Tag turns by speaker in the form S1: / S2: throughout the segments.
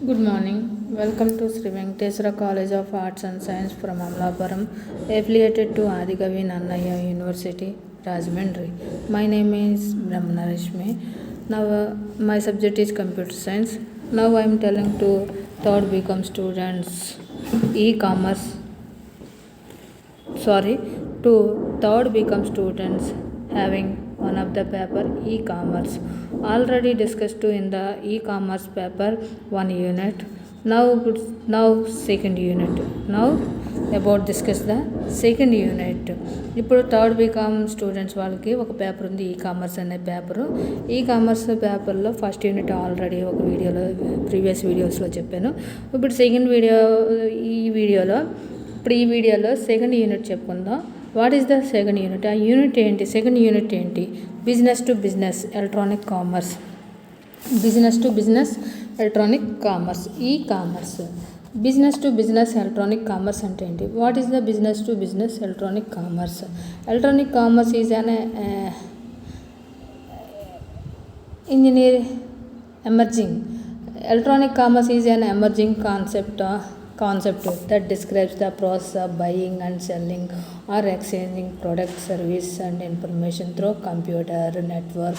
S1: Good morning. Welcome to Sri Venkateswara College of Arts and Science from Amlapuram, affiliated to Adikavi Nannaya University, Rajahmundry. My name is Brahmanarashmi. Now, my subject is computer science. Now, I am telling to third BCom students e-commerce. To third BCom students having one of the paper e-commerce. Already discussed in the e-commerce paper one unit. Now second unit. Now about discuss the second unit. ఇప్పుడు third BCom students వాళ్ళకి ఒక paper ఉంది e commerce అనే paper. E commerce పేపర్లో first unit already ఒక వీడియోలో previous వీడియోస్లో చెప్పాను. ఇప్పుడు ఈ వీడియోలో సెకండ్ యూనిట్ చెప్పుకుందాం. What is the second unit? ఆ యూనిట్ ఏంటి? సెకండ్ యూనిట్ ఏంటి? Business to business electronic commerce. Business to business electronic commerce, e commerce. Business to business electronic commerce అంటే ఏంటి? What is the business to business electronic commerce? Electronic commerce is an engineer emerging. Electronic commerce is an emerging concept that describes the process of buying and selling or exchanging product, service and information through computer network,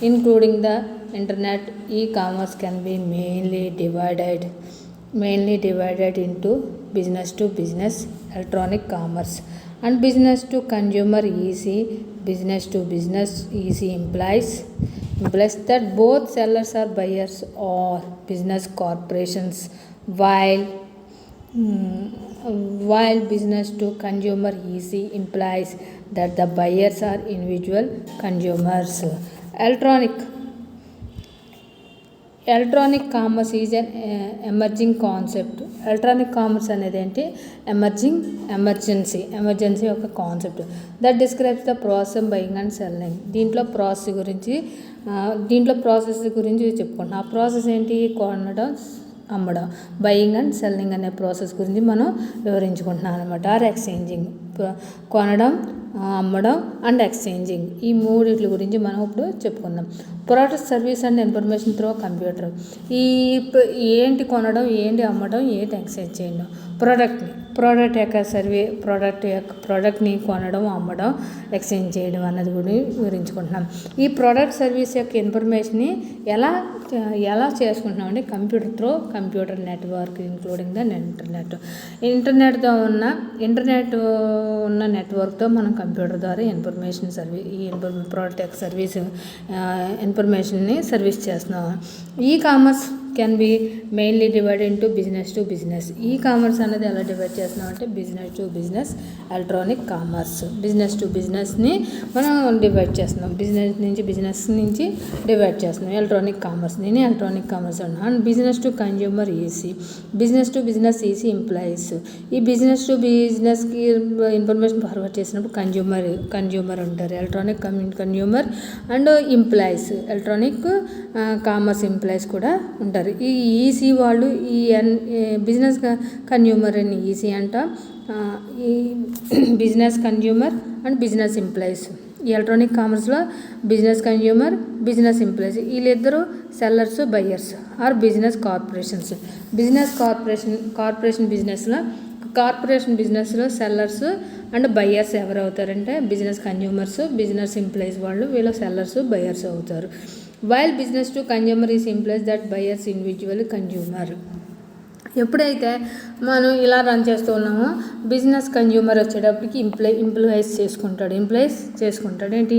S1: including the internet. E-commerce can be mainly divided into business to business electronic commerce and business to consumer EC. Business to business EC implies that both sellers or buyers are business corporations, while business to consumer EC implies that the buyers are individual consumers. Electronic commerce is an emerging concept. Electronic commerce అనేది ఏంటి? Emergency ఒక concept that describes the process buying and selling. దీంట్లో process గురించి చెప్పుకుంటున్నాం. ఆ process ఏంటి? కొనడం, అమ్మడం, బయింగ్ అండ్ సెల్లింగ్ అనే ప్రాసెస్ గురించి మనం వివరించుకుంటున్నాం అనమాట. ఆర్ ఎక్స్చేంజింగ్, కొనడం, అమ్మడం అండ్ ఎక్స్చేంజింగ్, ఈ మూడిట్ల గురించి మనం ఇప్పుడు చెప్పుకుందాం. Product, service and information through computer. ఏంటి కొనడం, ఏంటి అమ్మడం, ఏంటి ఎక్స్చేంజ్ చేయడం? ప్రోడక్ట్ని కొనడం, అమ్మడం, ఎక్స్చేంజ్ చేయడం అన్నది కూడా వివరించుకుంటున్నాం. ఈ ప్రోడక్ట్ సర్వీస్ యొక్క ఇన్ఫర్మేషన్ని ఎలా చేసుకుంటున్నాం అంటే computer network including the internet ఉన్న నెట్వర్క్తో మనం కంప్యూటర్ ద్వారా ప్రోడక్ట్ సర్వీస్ ఇన్ఫర్మేషన్ని సర్వీస్ చేస్తున్నాం. E commerce can be mainly divided into business to business. E commerce అనేది ఎలా డివైడ్ చేస్తున్నాం అంటే business to business electronic commerce. Business to బిజినెస్ని మనం డివైడ్ చేస్తున్నాం. బిజినెస్ నుంచి డివైడ్ చేస్తున్నాం ఎలక్ట్రానిక్ కామర్స్. దీన్ని ఎలక్ట్రానిక్ కామర్స్ అన్నాం. And business to consumer EC. Business to business EC employees. ఈ బిజినెస్ టు బిజినెస్కి ఇన్ఫర్మేషన్ ఫార్వర్డ్ చేసినప్పుడు కన్జ్యూమర్ ఉంటారు. Electronic consumer and employees, electronic commerce employees కూడా ఉంటారు. ఈ ఈసీ వాళ్ళు ఈ బిజినెస్ కన్జ్యూమర్ అని ఈసీ అంట. ఈ business consumer and business employees. ఈ ఎలక్ట్రానిక్ కామర్స్లో బిజినెస్ కన్జ్యూమర్, బిజినెస్ ఎంప్లాయీస్ వీళ్ళిద్దరూ sellers, buyers are business corporations. Corporation బిజినెస్లో సెల్లర్స్ అండ్ బయ్యర్స్ ఎవరు అవుతారంటే బిజినెస్ కన్జ్యూమర్స్, బిజినెస్ ఎంప్లాయీస్ వాళ్ళు వీళ్ళు సెల్లర్స్, బయ్యర్స్ అవుతారు. While business to consumer is implies that buyers individual consumer. ఎప్పుడైతే మనం ఇలా రన్ చేస్తూ ఉన్నామో బిజినెస్ కన్జ్యూమర్ వచ్చేటప్పటికి ఎంప్లాయీస్ చేసుకుంటాడు. ఏంటి?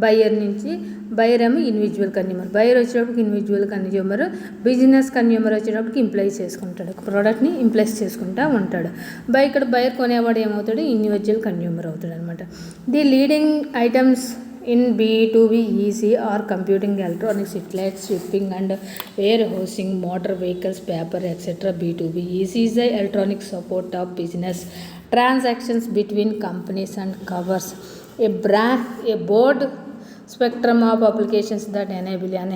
S1: బయర్ నుంచి బయర్ ఏమో ఇండివిజువల్ కన్జ్యూమర్, బయర్ వచ్చేటప్పటికి ఇండివిజువల్ కన్జ్యూమర్, బిజినెస్ కన్జ్యూమర్ వచ్చేటప్పటికి ఎంప్లాయీస్ చేసుకుంటాడు. ప్రోడక్ట్ని ఎంప్లాయీస్ చేసుకుంటూ ఉంటాడు. ఇక్కడ బయర్ కొనేవాడు ఏమవుతాడు? ఇండివిజువల్ కన్జ్యూమర్ అవుతాడు అనమాట. The leading items in B2B EC are computing, electronics, satellites, shipping and warehousing, motor vehicles, paper, etc. B2B EC is the electronic support of business transactions between companies and covers a broad spectrum of applications that enable an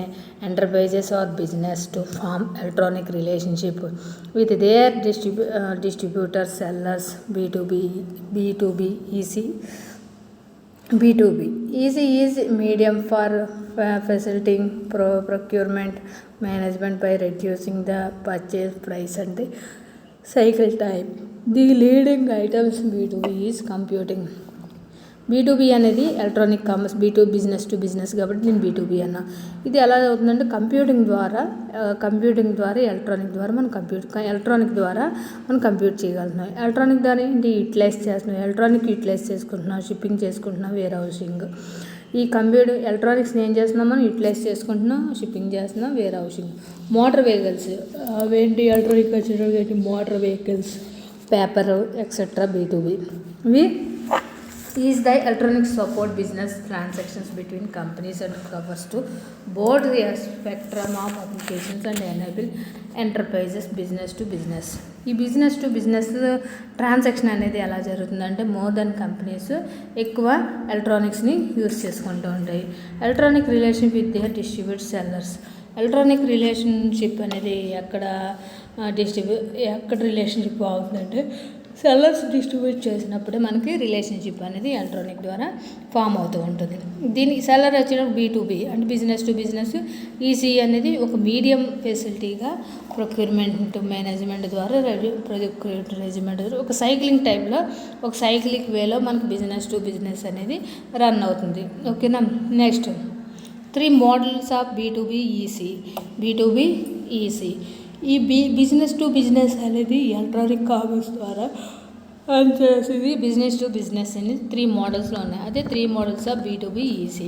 S1: enterprises or business to form electronic relationship with their distributors, sellers. B2B EC B2B. Easy is medium for facilitating procurement management by reducing the purchase price and the cycle time. The leading items B2B is computing. B2B అనేది electronic commerce, B2 business to business కాబట్టి నేను B2B అన్నా. ఇది ఎలా అవుతుందంటే computing ద్వారా electronic ద్వారా మనం కంప్యూట్ చేయగలుగుతున్నాం. ఎలక్ట్రానిక్ ద్వారా ఏంటి యూటిలైజ్ చేస్తున్నాం, ఎలక్ట్రానిక్ యూటిలైజ్ చేసుకుంటున్నాం, షిప్పింగ్ చేసుకుంటున్నాం, వేర్ హౌసింగ్. ఈ ఎలక్ట్రానిక్స్ని ఏం చేస్తున్నాం, మనం యూటిలైజ్ చేసుకుంటున్నాం, షిప్పింగ్ చేస్తున్నాం, వేర్ హౌసింగ్. మోటార్ వెహికల్స్ అవేంటి ఎలక్ట్రానిక్ వచ్చేటప్పుడు motor vehicles, paper etcetera B2B. ఇవి is the electronic support business transactions between companies and covers to both the spectrum of applications and enable enterprises business to business. ఈ business to business transaction అనేది ఎలా జరుగుతుందంటే more than companies ఎక్కువ ఎలక్ట్రానిక్స్ని use చేసుకుంటూ ఉంటాయి. Electronic relation with their distribute sellers. Electronic relationship అనేది ఎక్కడ relationship అవుతుందంటే సెల్లర్స్ డిస్ట్రిబ్యూట్ చేసినప్పుడే మనకి రిలేషన్షిప్ అనేది ఎలక్ట్రానిక్ ద్వారా ఫామ్ అవుతూ ఉంటుంది. దీనికి సెల్లర్ వచ్చేటప్పుడు B2B అంటే బిజినెస్ టు బిజినెస్. ఈసీ అనేది ఒక మీడియం ఫెసిలిటీగా ప్రొక్యూర్మెంట్ మేనేజ్మెంట్ ద్వారా ప్రొక్యూర్మెంట్ ద్వారా ఒక సైక్లింగ్ టైప్లో ఒక సైక్లిక్ వేలో మనకు బిజినెస్ టు బిజినెస్ అనేది రన్ అవుతుంది. ఓకేనా. Next 3 models of B2B EC. ఈ బిజినెస్ టు బిజినెస్ అనేది ఎలక్ట్రానిక్ కామర్స్ ద్వారా చేసేది. బిజినెస్ టు బిజినెస్ అనేది 3 మోడల్స్లో ఉన్నాయి. అదే 3 models of B2B EC.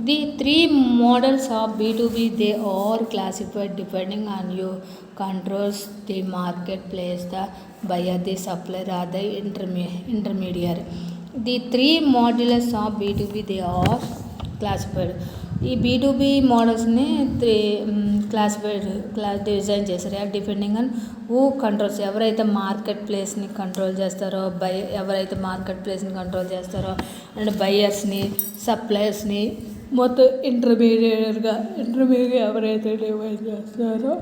S1: The 3 models of B2B they are classified depending on you controls the market place the buyer the supplier or the intermediary. The 3 models of B2B they are classified. ఈ B2B మోడల్స్ని design చేశారు. Depending on who controls, ఎవరైతే market ప్లేస్ని control చేస్తారో ఎవరైతే market ప్లేస్ని control చేస్తారో and బయర్స్ని సప్లయర్స్ని మొత్తం ఇంటర్మీడియట్గా ఎవరైతే డివైడ్ చేస్తారో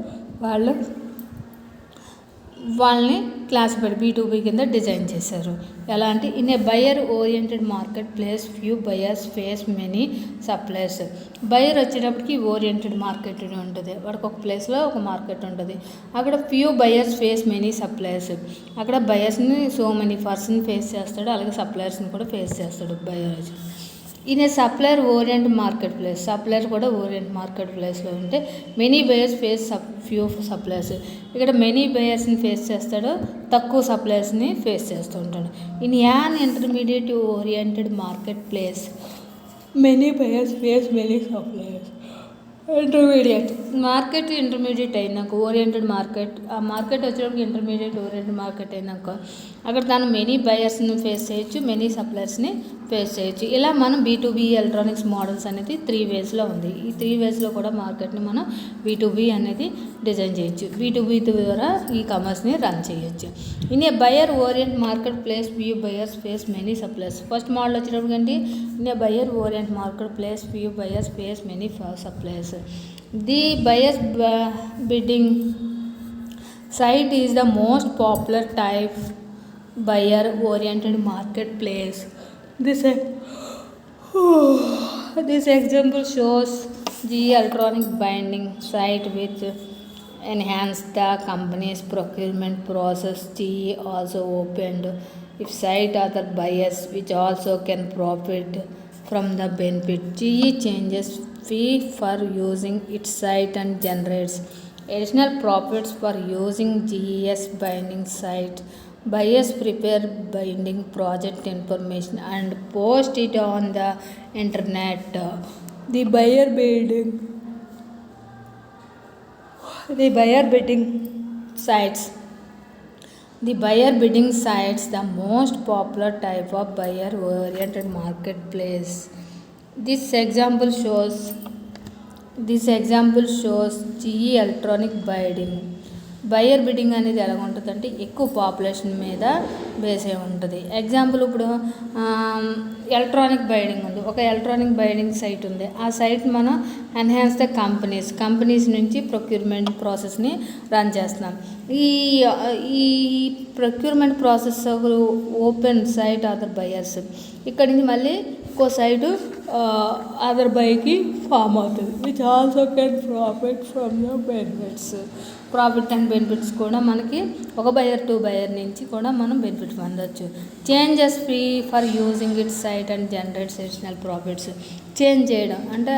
S1: వాళ్ళని క్లాసిఫైడ్ B2B కింద డిజైన్ చేశారు. ఎలా అంటే in a buyer oriented market place few buyers face many suppliers. Buyer వచ్చేటప్పటికి ఓరియంటెడ్ మార్కెట్ ఉంటుంది, వాడికి ఒక ప్లేస్లో ఒక మార్కెట్ ఉంటుంది. అక్కడ few buyers face many suppliers, అక్కడ బయర్స్ని సో మెనీ పర్సన్ ఫేస్ చేస్తాడు, అలాగే సప్లయర్స్ని కూడా ఫేస్ చేస్తాడు buyer. In a supplier orient market place, supplier కూడా ఓరియంట్ మార్కెట్ ప్లేస్లో ఉంటే many buyers face few suppliers, ఇక్కడ మెనీ బయర్స్ని ఫేస్ చేస్తాడు, తక్కువ సప్లయర్స్ని ఫేస్ చేస్తూ ఉంటాడు. In an intermediate oriented market place many buyers face many suppliers. Intermediate అయినాక ఓరియంటెడ్ మార్కెట్, ఆ మార్కెట్ వచ్చేటప్పుడు ఇంటర్మీడియట్ ఓరియంటెడ్ మార్కెట్ అయినాక అక్కడ తను మెనీ బయర్స్ని ఫేస్ చేయొచ్చు, మెనీ సప్లయర్స్ని ఫేస్ చేయొచ్చు. ఇలా మనం B2B ఎలక్ట్రానిక్స్ మోడల్స్ అనేది 3 వేస్లో ఉంది. ఈ 3 వేస్లో కూడా మార్కెట్ని మనం B2B అనేది డిజైన్ చేయొచ్చు. B2B ద్వారా ఈ కామర్స్ని రన్ చేయొచ్చు. In a buyer orient market place few buyers face many suppliers. First model వచ్చేటప్పుడు ఏంటి, in a buyer orient market place few buyers face many suppliers. The buyer's bidding site is the most popular type buyer-oriented marketplace. This example shows GE electronic binding site which enhanced the company's procurement process. GE also opened its site other buyers which also can profit from the benefit. GE changes fee for using its site and generates additional profits for using GE's binding site. Buyers prepare binding project information and post it on the internet. The buyer bidding sites. The buyer bidding sites the most popular type of buyer-oriented marketplace. This example shows GE electronic bidding. Buyer bidding అనేది ఎలా ఉంటుందంటే ఎక్కువ population మీద base అయి ఉంటుంది. Example ఇప్పుడు electronic బైడింగ్ ఉంది, ఒక ఎలక్ట్రానిక్ బైడింగ్ సైట్ ఉంది. ఆ సైట్ మనం ఎన్హాన్స్ ద కంపెనీస్ నుంచి ప్రొక్యూర్మెంట్ ప్రాసెస్ని రన్ చేస్తున్నాం. ఈ procurement process open site other buyers, ఇక్కడి నుంచి మళ్ళీ ఇంకో సైడు అదర్ బైకి ఫామ్ అవుతుంది, which also can profit from the benefits. Profit and benefits కూడా మనకి ఒక బయర్ టు బయర్ నుంచి కూడా మనం బెనిఫిట్ పొందవచ్చు. Changes free for using it site and generates additional profits. Change చేయడం అంటే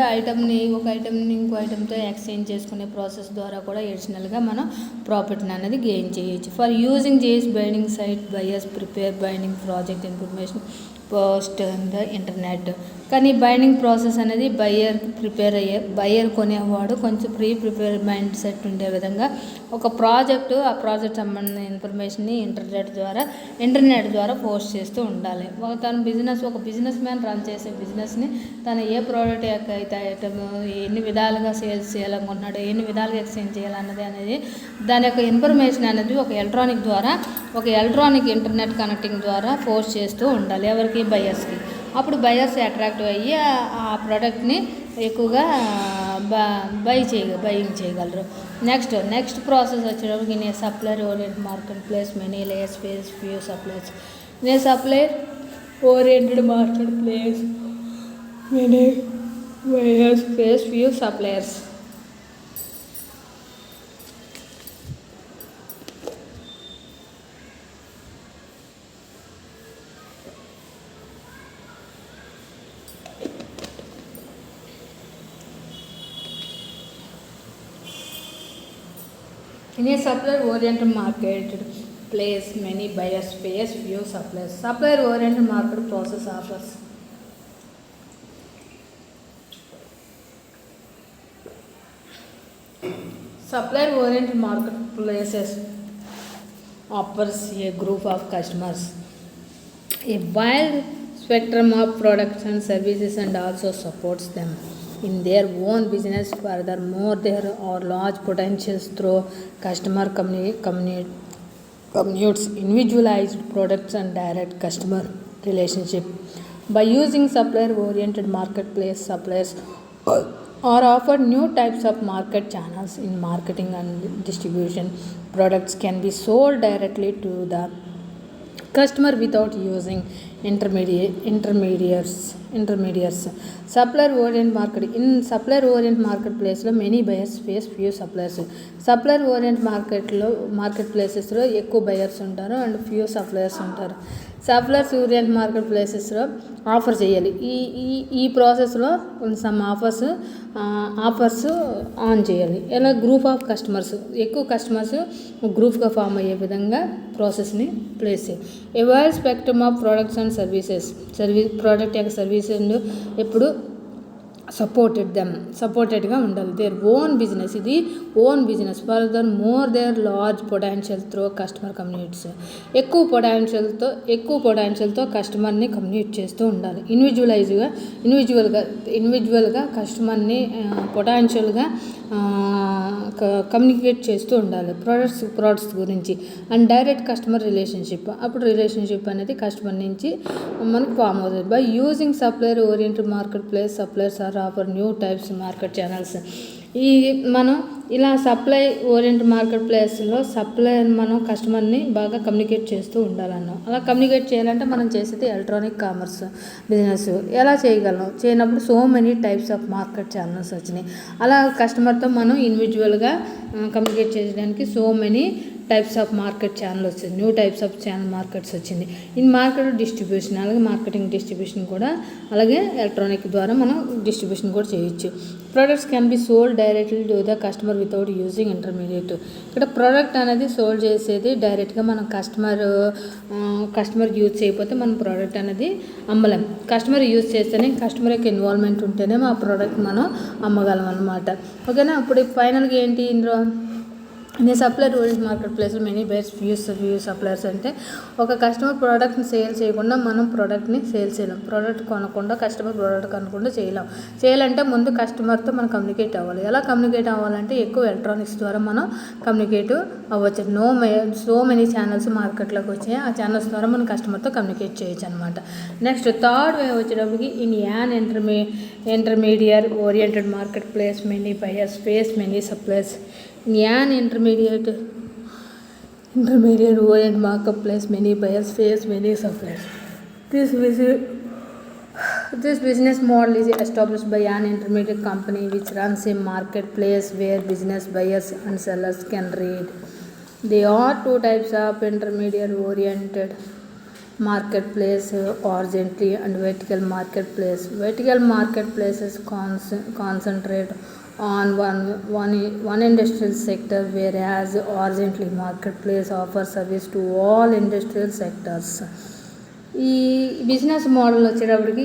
S1: ఒక ఐటమ్ని ఇంకో ఐటమ్తో ఎక్స్చేంజ్ చేసుకునే ప్రాసెస్ ద్వారా కూడా ఎడిషనల్గా మనం ప్రాఫిట్ని అనేది గెయిన్ చేయొచ్చు. For using JS binding site buyers prepare binding project information post the internet. కానీ బైండింగ్ ప్రాసెస్ అనేది బయ్యర్ కొనేవాడు కొంచెం ప్రిపేర్ మైండ్ సెట్ ఉండే విధంగా ఆ ప్రాజెక్ట్ సంబంధించిన ఇన్ఫర్మేషన్ని ఇంటర్నెట్ ద్వారా పోస్ట్ చేస్తూ ఉండాలి. ఒక బిజినెస్ మ్యాన్ రన్ చేసే బిజినెస్ని తను ఏ ప్రోడక్ట్ యొక్క అయితే ఐటమ్ ఎన్ని విధాలుగా సేల్స్ చేయాలనుకుంటున్నాడు, ఎన్ని విధాలుగా ఎక్స్చేంజ్ చేయాలన్నది దాని యొక్క ఇన్ఫర్మేషన్ అనేది ఒక ఎలక్ట్రానిక్ ఇంటర్నెట్ కనెక్టింగ్ ద్వారా పోస్ట్ చేస్తూ ఉండాలి. ఎవరికి? బయర్స్కి. అప్పుడు బయర్స్ అట్రాక్టివ్ అయ్యి ఆ ప్రోడక్ట్ని ఎక్కువగా బయింగ్ చేయగలరు. నెక్స్ట్ ప్రాసెస్ వచ్చేటప్పటికి in a supplier oriented market place many layers face few suppliers. In a supplier oriented market place many layers face few suppliers. In a supplier-oriented market place, many buyers face few suppliers. Supplier-oriented market process offers supplier-oriented marketplaces offers a group of customers a wide spectrum of products and services and also supports them in their own business. Furthermore, there are large potentials through customer communicates individualized products and direct customer relationship. By using supplier-oriented marketplace, suppliers are offered new types of market channels in marketing and distribution. Products can be sold directly to the customer without using intermediaries. Supplier-oriented market. In supplier-oriented marketplace లో many buyers face few suppliers. Supplier-oriented మార్కెట్ప్లేసెస్లో ఎక్కువ buyers ఉంటారు and few suppliers ఉంటారు. సప్లయర్-oriented మార్కెట్ప్లేసెస్లో offer చేయాలి. ఈ ప్రాసెస్లో some offers on చేయాలి. ఎలా? Group of customers, ఎక్కువ కస్టమర్స్ గ్రూప్గా ఫామ్ అయ్యే విధంగా ప్రాసెస్ని ప్లేస్ చేయాలి. A wide spectrum of products and product యొక్క సర్వీస్ ఎప్పుడు సపోర్టెడ్గా ఉండాలి. దేర్ ఓన్ బిజినెస్, ఇది own business. Furthermore their large potential through customer communities, ఎక్కువ పొటెన్షియల్తో కస్టమర్ని కమ్యూనికేట్ చేస్తూ ఉండాలి. ఇండివిజువల్గా కస్టమర్ని పొటెన్షియల్గా కమ్యూనికేట్ చేస్తూ ఉండాలి ప్రోడక్ట్స్ గురించి. అండ్ డైరెక్ట్ కస్టమర్ రిలేషన్షిప్, అప్పుడు రిలేషన్షిప్ అనేది కస్టమర్ నుంచి మనకు ఫామ్ అవుతుంది. By using supplier oriented marketplace, suppliers are offer new types market channels. మనం ఇలా సప్లై ఓరియంటెడ్ మార్కెట్ ప్లేస్లో మనం కస్టమర్ని బాగా కమ్యూనికేట్ చేస్తూ ఉండాలన్నాం. అలా కమ్యూనికేట్ చేయాలంటే మనం చేసేది ఎలక్ట్రానిక్ కామర్స్ బిజినెస్. ఎలా చేయనప్పుడు so many types of market channels వచ్చినాయి. అలా కస్టమర్తో మనం ఇండివిజువల్గా కమ్యూనికేట్ చేయడానికి so many types of market channel వచ్చింది, new types of channel markets వచ్చింది. ఇన్ మార్కెట్ డిస్ట్రిబ్యూషన్, అలాగే మార్కెటింగ్ డిస్ట్రిబ్యూషన్ కూడా అలాగే ఎలక్ట్రానిక్ ద్వారా మనం డిస్ట్రిబ్యూషన్ కూడా చేయొచ్చు. Products can be sold directly to the customer without using intermediate. ఇక్కడ ప్రోడక్ట్ అనేది సోల్డ్ చేసేది డైరెక్ట్గా మనం కస్టమర్ యూజ్ చేయకపోతే మనం ప్రోడక్ట్ అనేది అమ్మలేం. కస్టమర్ యూజ్ చేస్తేనే, కస్టమర్ యొక్క ఇన్వాల్వ్మెంట్ ఉంటేనే ఆ ప్రోడక్ట్ మనం అమ్మగలం అన్నమాట. ఓకేనా? ఇప్పుడు ఫైనల్గా ఏంటి ఇందులో? నేను సప్లయర్ ఓరియంటెడ్ మార్కెట్ ప్లేస్లో మెనీ బయర్స్ ఫ్యూ సప్లయర్స్ అంటే ఒక కస్టమర్ ప్రోడక్ట్ని సేల్ చేయకుండా మనం ప్రోడక్ట్ని సేల్ చేయలేం. ప్రోడక్ట్ కొనకుండా కస్టమర్ ప్రోడక్ట్ కొనకుండా చేయాలంటే ముందు కస్టమర్తో మనం కమ్యూనికేట్ అవ్వాలి. ఎలా కమ్యూనికేట్ అవ్వాలంటే ఎక్కువ ఎలక్ట్రానిక్స్ ద్వారా మనం కమ్యూనికేట్ అవ్వచ్చు. సో మెనీ ఛానల్స్ మార్కెట్లోకి వచ్చాయి. ఆ ఛానల్స్ ద్వారా మనం కస్టమర్తో కమ్యూనికేట్ చేయొచ్చు అనమాట. నెక్స్ట్ థర్డ్ వే వచ్చేటప్పటికి in an intermediate oriented market place many buyers face many suppliers. In an intermediate oriented marketplace, many buyers face many suppliers. This visit This business model is established by an intermediate company which runs a marketplace where business buyers and sellers can trade. There are two types of intermediate oriented marketplace, horizontally and vertical marketplace. Vertical marketplaces concentrate on one industrial sector, whereas horizontally marketplace offers service to all industrial sectors. ఈ business model వచ్చేటప్పటికి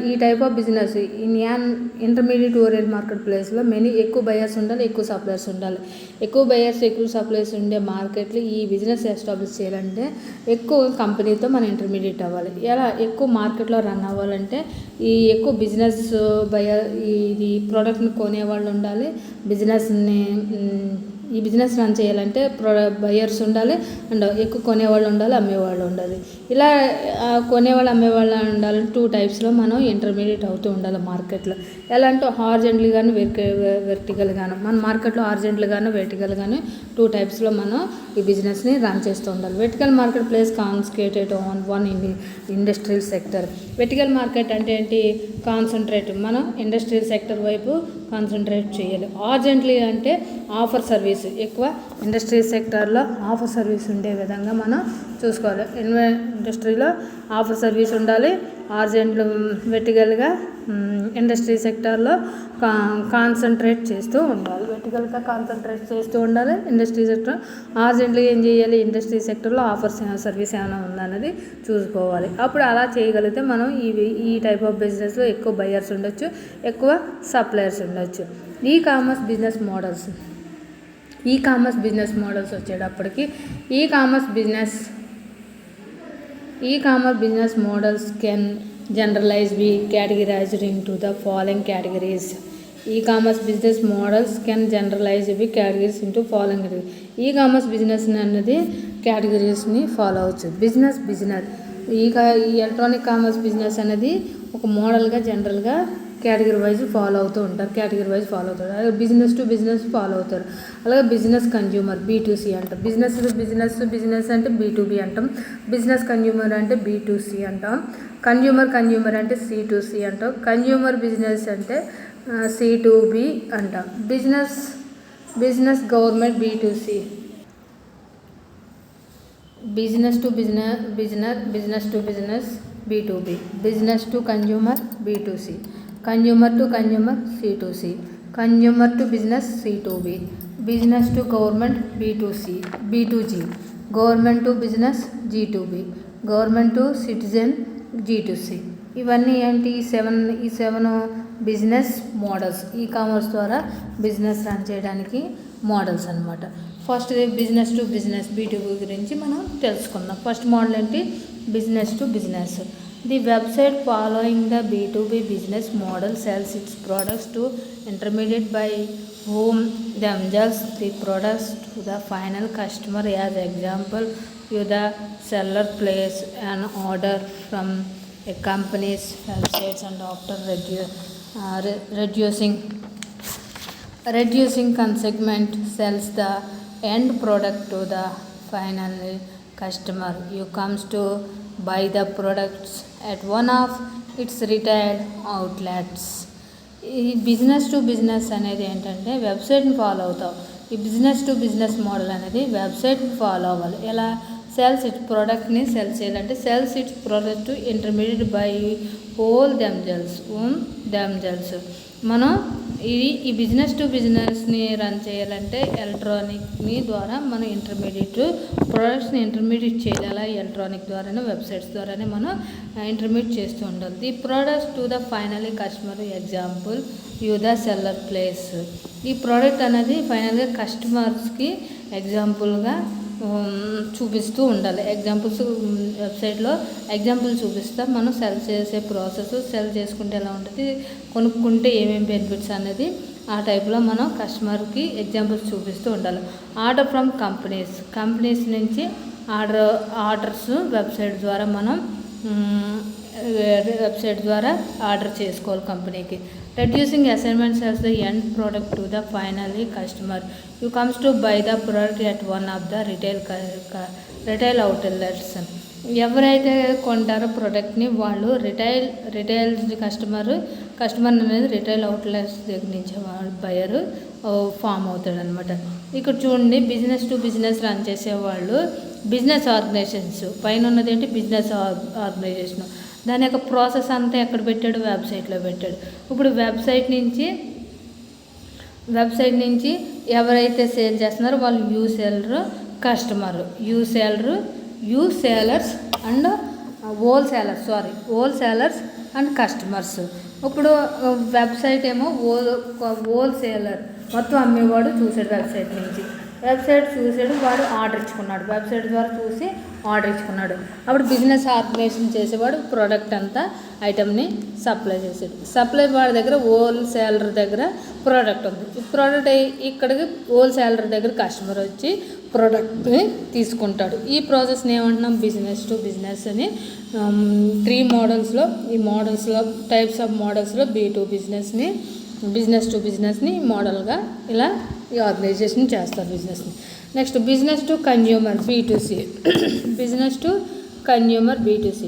S1: ఈ type of business in an intermediate orient market ప్లేస్లో ఎక్కువ buyers ఉండాలి, ఎక్కువ suppliers ఉండాలి. ఎక్కువ buyers ఎక్కువ సప్లయర్స్ ఉండే మార్కెట్లో ఈ బిజినెస్ ఎస్టాబ్లిష్ చేయాలంటే ఎక్కువ కంపెనీతో మనం ఇంటర్మీడియట్ అవ్వాలి. ఎలా ఎక్కువ మార్కెట్లో రన్ అవ్వాలంటే ఈ ఎక్కువ బిజినెస్ ఇది ప్రోడక్ట్ని కొనేవాళ్ళు ఉండాలి. ఈ బిజినెస్ రన్ చేయాలంటే బయర్స్ ఉండాలి అండ్ ఎక్కువ కొనేవాళ్ళు ఉండాలి, అమ్మేవాళ్ళు ఉండాలి. ఇలా కొనేవాళ్ళు అమ్మేవాళ్ళు ఉండాలి. టూ టైప్స్లో మనం ఇంటర్మీడియట్ అవుతూ ఉండాలి మార్కెట్లో. ఎలా అంటే హారిజాంటల్ కానీ వెర్టికల్ గాను. మన మార్కెట్లో హారిజాంటల్ గాను వెర్టికల్ గాను టూ టైప్స్లో మనం ఈ బిజినెస్ని రన్ చేస్తూ ఉండాలి. Vertical market place concentrated on one industrial sector. Vertical market అంటే ఏంటి? కాన్సన్ట్రేట్ మనం ఇండస్ట్రియల్ సెక్టర్ వైపు కాన్సన్ట్రేట్ చేయాలి. హారిజాంటల్ అంటే ఆఫర్ సర్వీస్, ఎక్కువ ఇండస్ట్రియల్ సెక్టార్లో ఆఫర్ సర్వీస్ ఉండే విధంగా మనం చూసుకోవాలి. ఇండస్ట్రీలో ఆఫర్ సర్వీస్ ఉండాలి. హారిజాంటల్ వెర్టికల్గా ఇండస్ట్రీ సెక్టార్లో కాన్సన్ట్రేట్ చేస్తూ ఉండాలి. వెర్టికల్గా కాన్సన్ట్రేట్ చేస్తూ ఉండాలి ఇండస్ట్రీ సెక్టర్. హారిజాంటల్గా ఏం చేయాలి? ఇండస్ట్రీ సెక్టర్లో ఆఫర్ సర్వీస్ ఏమైనా ఉందన్నది చూసుకోవాలి. అప్పుడు అలా చేయగలిగితే మనం ఈ టైప్ ఆఫ్ బిజినెస్లో ఎక్కువ బయర్స్ ఉండొచ్చు, ఎక్కువ సప్లయర్స్ ఉండొచ్చు. ఈ కామర్స్ బిజినెస్ మోడల్స్ వచ్చేటప్పటికి e commerce business models can generalize be categorized into the following categories. E-commerce business models can generalize be categories into following categories. E-commerce business అన్నది కేటగిరీస్ని follow అవచ్చు. Business ఈ electronic commerce business అనేది ఒక మోడల్గా జనరల్గా category wise follow అవుతూ ఉంటారు. అలాగే బిజినెస్ టు బిజినెస్ ఫాలో అవుతారు. అలాగే బిజినెస్ కన్జ్యూమర్ B2C అంటాం. బిజినెస్ అంటే B2B అంటాం. బిజినెస్ కన్జ్యూమర్ అంటే B2C అంటాం. కన్జ్యూమర్ అంటే C2C అంటాం. కన్జ్యూమర్ బిజినెస్ అంటే C2B అంటాం. Business government B2C. Business to business B2B. Business to consumer B2C. Consumer to consumer C2C. Consumer to business C2B. Business to government B2G. Government to business G2B. Government to citizen G2C. ఇవన్నీ ఏంటి? ఈ seven business models e commerce ద్వారా business run చేయడానికి models అన్నమాట. First business to business B2B గురించి మనం తెలుసుకుందాం. First model ఏంటి? Business to business. The website following the B2B business model sells its products to intermediate by whom themselves the products to the final customer. As example, the seller places an order from a company's website and after reducing consignment sells the end product to the final customer who comes to buy the products at one of its retail outlets. ఈ business to business అనేది ఏంటంటే వెబ్సైట్ని follow అవుతాం. ఈ business to business model అనేది వెబ్సైట్ని follow అవ్వాలి. ఎలా? సెల్స్ ఇట్స్ ప్రోడక్ట్ని సెల్ చేయాలంటే cells it's product to intermediate by whole themselves. మనం ఈ బిజినెస్ టు బిజినెస్ని రన్ చేయాలంటే ఎలక్ట్రానిక్ని ద్వారా మనం ప్రోడక్ట్స్ని ఇంటర్మీడియట్ చేయాలి. ఎలక్ట్రానిక్ ద్వారానే వెబ్సైట్స్ ద్వారానే మనం ఇంటర్మీడియట్ చేస్తూ ఉండాలి. The products to the finally customer example the seller place. ఈ ప్రోడక్ట్ అనేది ఫైనల్గా కస్టమర్స్కి ఎగ్జాంపుల్గా చూపిస్తూ ఉండాలి. వెబ్సైట్లో ఎగ్జాంపుల్ చూపిస్తా మనం సెల్ చేసే ప్రాసెస్, సెల్ చేసుకుంటే ఎలా ఉంటుంది, కొనుక్కుంటే ఏమేమి బెనిఫిట్స్ అనేది ఆ టైప్లో మనం కస్టమర్కి ఎగ్జాంపుల్స్ చూపిస్తూ ఉండాలి. ఆర్డర్ ఫ్రమ్ కంపెనీస్ నుంచి ఆర్డర్స్ వెబ్సైట్ ద్వారా ఆర్డర్ చేసుకోవాలి కంపెనీకి. Reducing assignments as the end product to the finally customer who comes to buy the product at one of the retail outlets. ఎవరైతే కొంటారో ప్రోడక్ట్ని వాళ్ళు రిటైల్ కస్టమర్ అనేది రిటైల్ అవుట్లెట్స్ దగ్గర నుంచి బయర్ ఫామ్ అవుతాడు అనమాట. ఇక్కడ చూడండి, బిజినెస్ టు బిజినెస్ రన్ చేసేవాళ్ళు బిజినెస్ ఆర్గనైజేషన్స్, పైన ఉన్నది ఏంటి బిజినెస్ ఆర్గనైజేషన్, దాని యొక్క ప్రాసెస్ అంతా ఎక్కడ పెట్టాడు, వెబ్సైట్లో పెట్టాడు. ఇప్పుడు వెబ్సైట్ నుంచి ఎవరైతే సేల్ చేస్తున్నారో వాళ్ళు యూసేలర్స్ అండ్ హోల్సేలర్స్ అండ్ కస్టమర్స్. ఇప్పుడు వెబ్సైట్ ఏమో హోల్సేలర్, మొత్తం అమ్మేవాడు చూసాడు వెబ్సైట్ చూసాడు, వాడు ఆర్డర్ ఇచ్చుకున్నాడు, వెబ్సైట్ ద్వారా చూసి ఆర్డర్ ఇచ్చుకున్నాడు. అప్పుడు బిజినెస్ ఆర్గనైజేషన్ చేసేవాడు ప్రోడక్ట్ అంతా ఐటమ్ని సప్లై చేసాడు. సప్లై వాడి దగ్గర హోల్సేలర్ దగ్గర ప్రోడక్ట్ ఉంది. ఈ ప్రోడక్ట్ ఇక్కడికి హోల్సేలర్ దగ్గర కస్టమర్ వచ్చి ప్రోడక్ట్ని తీసుకుంటాడు. ఈ ప్రాసెస్ని ఏమంటున్నాం, బిజినెస్ టు బిజినెస్ అని. 3 మోడల్స్లో, ఈ మోడల్స్లో టైప్స్ ఆఫ్ మోడల్స్లో బిజినెస్ టు బిజినెస్ని మోడల్గా ఇలా ఈ ఆర్గనైజేషన్ చేస్తారు బిజినెస్ని. Next business to consumer B2C. Business to consumer B2C.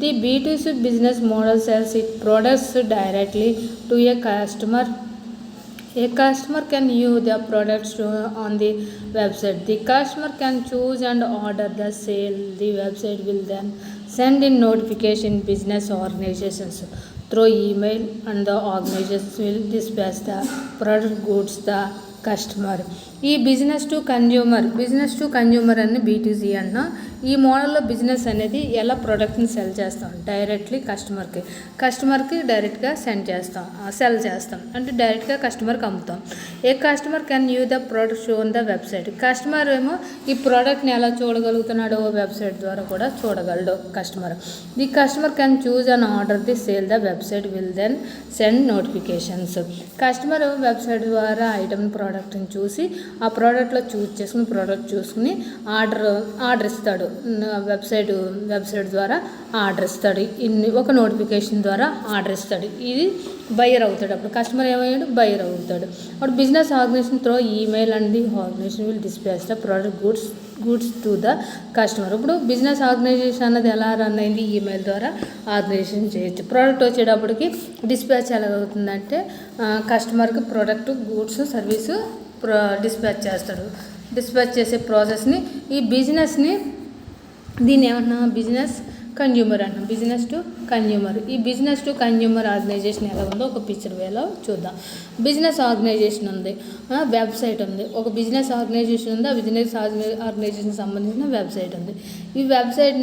S1: The B2C business model sells its products directly to a customer. A customer can view the products on the website. The customer can choose and order the sale. The website will then send in notification business organizations through email, and the organizations will dispatch the product goods the customer. ఈ business to consumer అని B2C అన్న. ఈ మోడల్లో business అనేది ఎలా ప్రోడక్ట్ని cell చేస్తాం, directly కస్టమర్కి డైరెక్ట్గా సెల్ చేస్తాం, అంటే డైరెక్ట్గా కస్టమర్కి అమ్ముతాం. A customer can you the product show on the website. Customer ఏమో ఈ ప్రోడక్ట్ని ఎలా చూడగలుగుతున్నాడో వెబ్సైట్ ద్వారా కూడా చూడగలడు customer. The customer can choose and order the sale. The website will then send notifications. Customer website ద్వారా ఐటమ్ ప్రోడక్ట్ని చూసి ఆ ప్రోడక్ట్లో ప్రోడక్ట్ చూసుకుని ఆర్డర్ ఇస్తాడు. వెబ్సైట్ ద్వారా ఆర్డర్ ఇస్తాడు. ఒక నోటిఫికేషన్ ద్వారా ఆర్డర్ ఇస్తాడు. ఇది బయర్ అవుతాడు. అప్పుడు కస్టమర్ ఏమయ్యాడు, బయర్ అవుతాడు. అప్పుడు business organisation through email and the organisation will dispatch the product goods to the customer. ఇప్పుడు బిజినెస్ ఆర్గనైజేషన్ అన్నది ఎలా రన్ అయింది, ఈమెయిల్ ద్వారా ఆర్గనైజేషన్ చేయొచ్చు. ప్రోడక్ట్ వచ్చేటప్పటికి డిస్పాచ్ ఎలా అవుతుందంటే కస్టమర్కి ప్రోడక్ట్ గూడ్స్ సర్వీసు డిస్పాచ్ చేస్తాడు. డిస్పాచ్ చేసే ప్రాసెస్ని దీన్ని ఏమన్నా బిజినెస్ కన్జ్యూమర్ అన్నాం. Business to consumer. ఈ బిజినెస్ టు కన్జ్యూమర్ ఆర్గనైజేషన్ ఎలా ఉందో ఒక పిక్చర్ వేలో చూద్దాం. బిజినెస్ ఆర్గనైజేషన్ ఉంది, వెబ్సైట్ ఉంది. ఒక బిజినెస్ ఆర్గనైజేషన్ ఉంది, ఆ బిజినెస్ ఆర్గనైజేషన్ సంబంధించిన వెబ్సైట్ ఉంది. ఈ వెబ్సైట్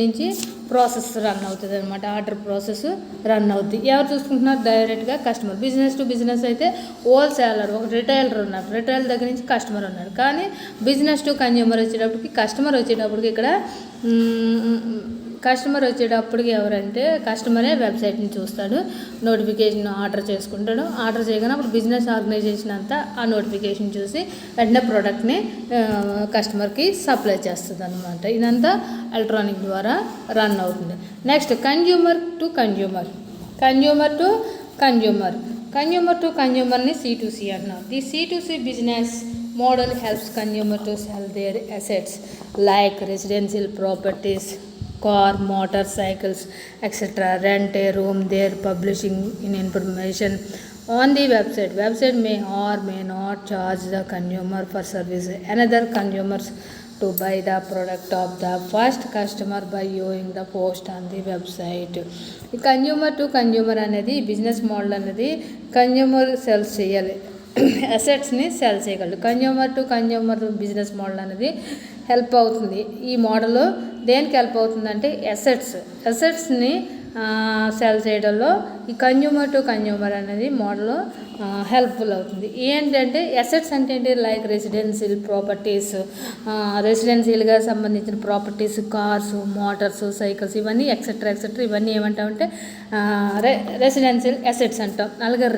S1: నుంచి ప్రాసెస్ రన్ అవుతుంది అనమాట. ఆర్డర్ ప్రాసెస్ రన్ అవుతుంది. ఎవరు చూసుకుంటున్నారు, డైరెక్ట్గా కస్టమర్. బిజినెస్ టు బిజినెస్ అయితే హోల్సేలర్, ఒక రిటైలర్ ఉన్నారు, రిటైల్ దగ్గర నుంచి కస్టమర్ ఉన్నాడు. కానీ బిజినెస్ టు కన్జ్యూమర్ వచ్చేటప్పటికి ఇక్కడ కస్టమర్ వచ్చేటప్పటికి ఎవరంటే కస్టమరే వెబ్సైట్ని చూస్తాడు, నోటిఫికేషన్ ఆర్డర్ చేసుకుంటాడు. ఆర్డర్ చేయగానే అప్పుడు బిజినెస్ ఆర్గనైజేషన్ అంతా ఆ నోటిఫికేషన్ చూసి వెంటనే ప్రోడక్ట్ని కస్టమర్కి సప్లై చేస్తుంది అనమాట. ఇదంతా ఎలక్ట్రానిక్ ద్వారా రన్ అవుతుంది. నెక్స్ట్ కన్జ్యూమర్ టు కన్జ్యూమర్ని C2C అంటున్నారు. The C2C business model helps consumer to sell their assets like residential properties, car, motorcycles, etc. Rent a room. They're publishing in information on the website. Website may or may not charge the consumer for service. Another consumers to buy the product of the first customer by viewing the post on the website. ఈ consumer to consumer అనేది business model అనేది consumer cells చేయాలి, అసెట్స్ని cell చేయగలడు. Consumer to consumer business model అనేది help అవుతుంది. ఈ model దేనికి help అవుతుందంటే అసెట్స్ని సెల్ చేయడంలో ఈ కన్జ్యూమర్ టు కన్జ్యూమర్ అనేది మోడల్ హెల్ప్ఫుల్ అవుతుంది. ఏంటంటే అసెట్స్ అంటే ఏంటి, లైక్ రెసిడెన్షియల్ ప్రాపర్టీస్, రెసిడెన్షియల్గా సంబంధించిన ప్రాపర్టీస్, కార్స్, మోటార్స్, సైకిల్స్, ఇవన్నీ ఎక్సెట్రా ఇవన్నీ ఏమంటామంటే రెసిడెన్షియల్ అసెట్స్ అంటాం. అలాగే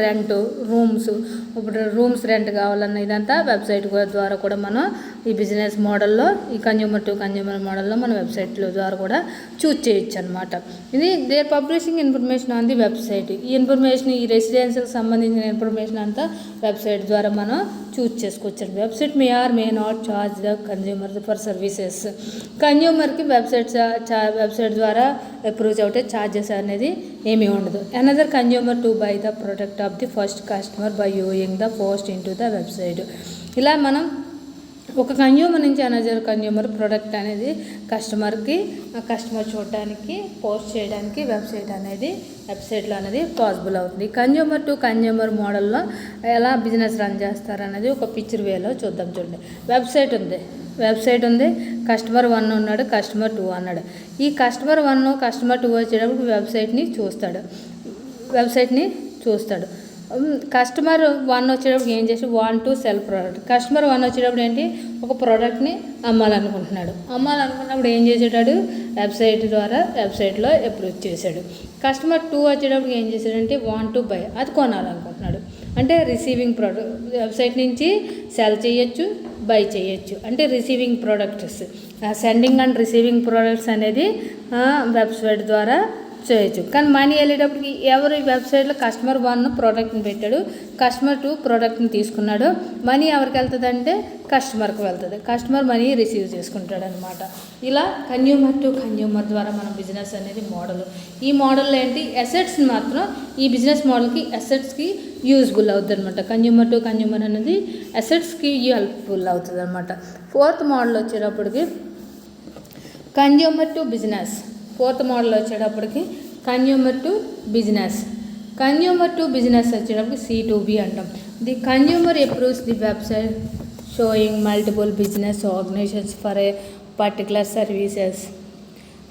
S1: రూమ్స్, ఇప్పుడు రూమ్స్ రెంట్ కావాలన్న ఇదంతా వెబ్సైట్ ద్వారా కూడా మనం ఈ బిజినెస్ మోడల్లో, ఈ కన్జ్యూమర్ టు కన్జ్యూమర్ మోడల్లో మన వెబ్సైట్ల ద్వారా కూడా చూస్ చేయొచ్చు అనమాట. ఇది they publishing information on the website. ఈ ఇన్ఫర్మేషన్, ఈ రెసిడెన్షియల్కి సంబంధించిన ఇన్ఫర్మేషన్ ఇన్ఫర్మేషన్ అంతా వెబ్సైట్ ద్వారా మనం చూస్ చేసుకోవచ్చు. Website may not charge the consumer for services. కన్జ్యూమర్కి వెబ్సైట్ ద్వారా అప్రోచ్ అవుతే ఛార్జెస్ అనేది ఏమీ ఉండదు. Another consumer to buy the product of the first customer by viewing the post in to the website. ఇలా మనం ఒక కన్జ్యూమర్ నుంచి అనదర్ కన్జ్యూమర్ ప్రోడక్ట్ అనేది కస్టమర్ చూడడానికి పోస్ట్ చేయడానికి వెబ్సైట్లో అనేది పాసిబుల్ అవుతుంది. కన్జ్యూమర్ టు కన్జ్యూమర్ మోడల్లో ఎలా బిజినెస్ రన్ చేస్తారనేది ఒక పిక్చర్ వేలో చూద్దాం. చూడండి, వెబ్సైట్ ఉంది, కస్టమర్ 1 ఉన్నాడు, కస్టమర్ 2 అన్నాడు. ఈ కస్టమర్ 1 కస్టమర్ 2 వచ్చేటప్పుడు వెబ్సైట్ని చూస్తాడు. కస్టమర్ 1 వచ్చేటప్పుడు ఏం చేసి want to cell product. Customer 1 వచ్చేటప్పుడు ఏంటి, ఒక ప్రోడక్ట్ని అమ్మాలనుకున్నప్పుడు ఏం చేసేటాడు, వెబ్సైట్లో అప్రోచ్ చేశాడు. కస్టమర్ 2 వచ్చేటప్పుడు ఏం చేశాడంటే వాంట్ టు బై, అది కొనాలనుకుంటున్నాడు. అంటే రిసీవింగ్ ప్రోడక్ట్ వెబ్సైట్ నుంచి సెల్ చేయొచ్చు, బై చేయొచ్చు. అంటే receiving products, sending and receiving products అనేది వెబ్సైట్ ద్వారా చేయొచ్చు. కానీ మనీ వెళ్ళేటప్పటికి ఎవరు వెబ్సైట్లో కస్టమర్ 1 ప్రోడక్ట్ని పెట్టాడు, కస్టమర్ 2 ప్రోడక్ట్ని తీసుకున్నాడు. మనీ ఎవరికి వెళ్తుంది అంటే కస్టమర్కి వెళ్తుంది. కస్టమర్ మనీ రిసీవ్ చేసుకుంటాడు అనమాట. ఇలా కన్జ్యూమర్ టు కన్జ్యూమర్ ద్వారా మన బిజినెస్ అనేది మోడల్. ఈ మోడల్లో ఏంటి, అసెట్స్ని మాత్రం ఈ బిజినెస్ మోడల్కి అసెట్స్కి యూజ్ఫుల్ అవుతుంది అనమాట. కన్జ్యూమర్ టు కన్జ్యూమర్ అనేది అసెట్స్కి హెల్ప్ఫుల్ అవుతుంది అనమాట. 4th మోడల్ వచ్చేటప్పటికి consumer to business. 4th model వచ్చేటప్పటికి కన్జ్యూమర్ టు బిజినెస్ వచ్చేటప్పటికి C2B అంటాం. The consumer approves the website showing multiple business organisations for a particular services.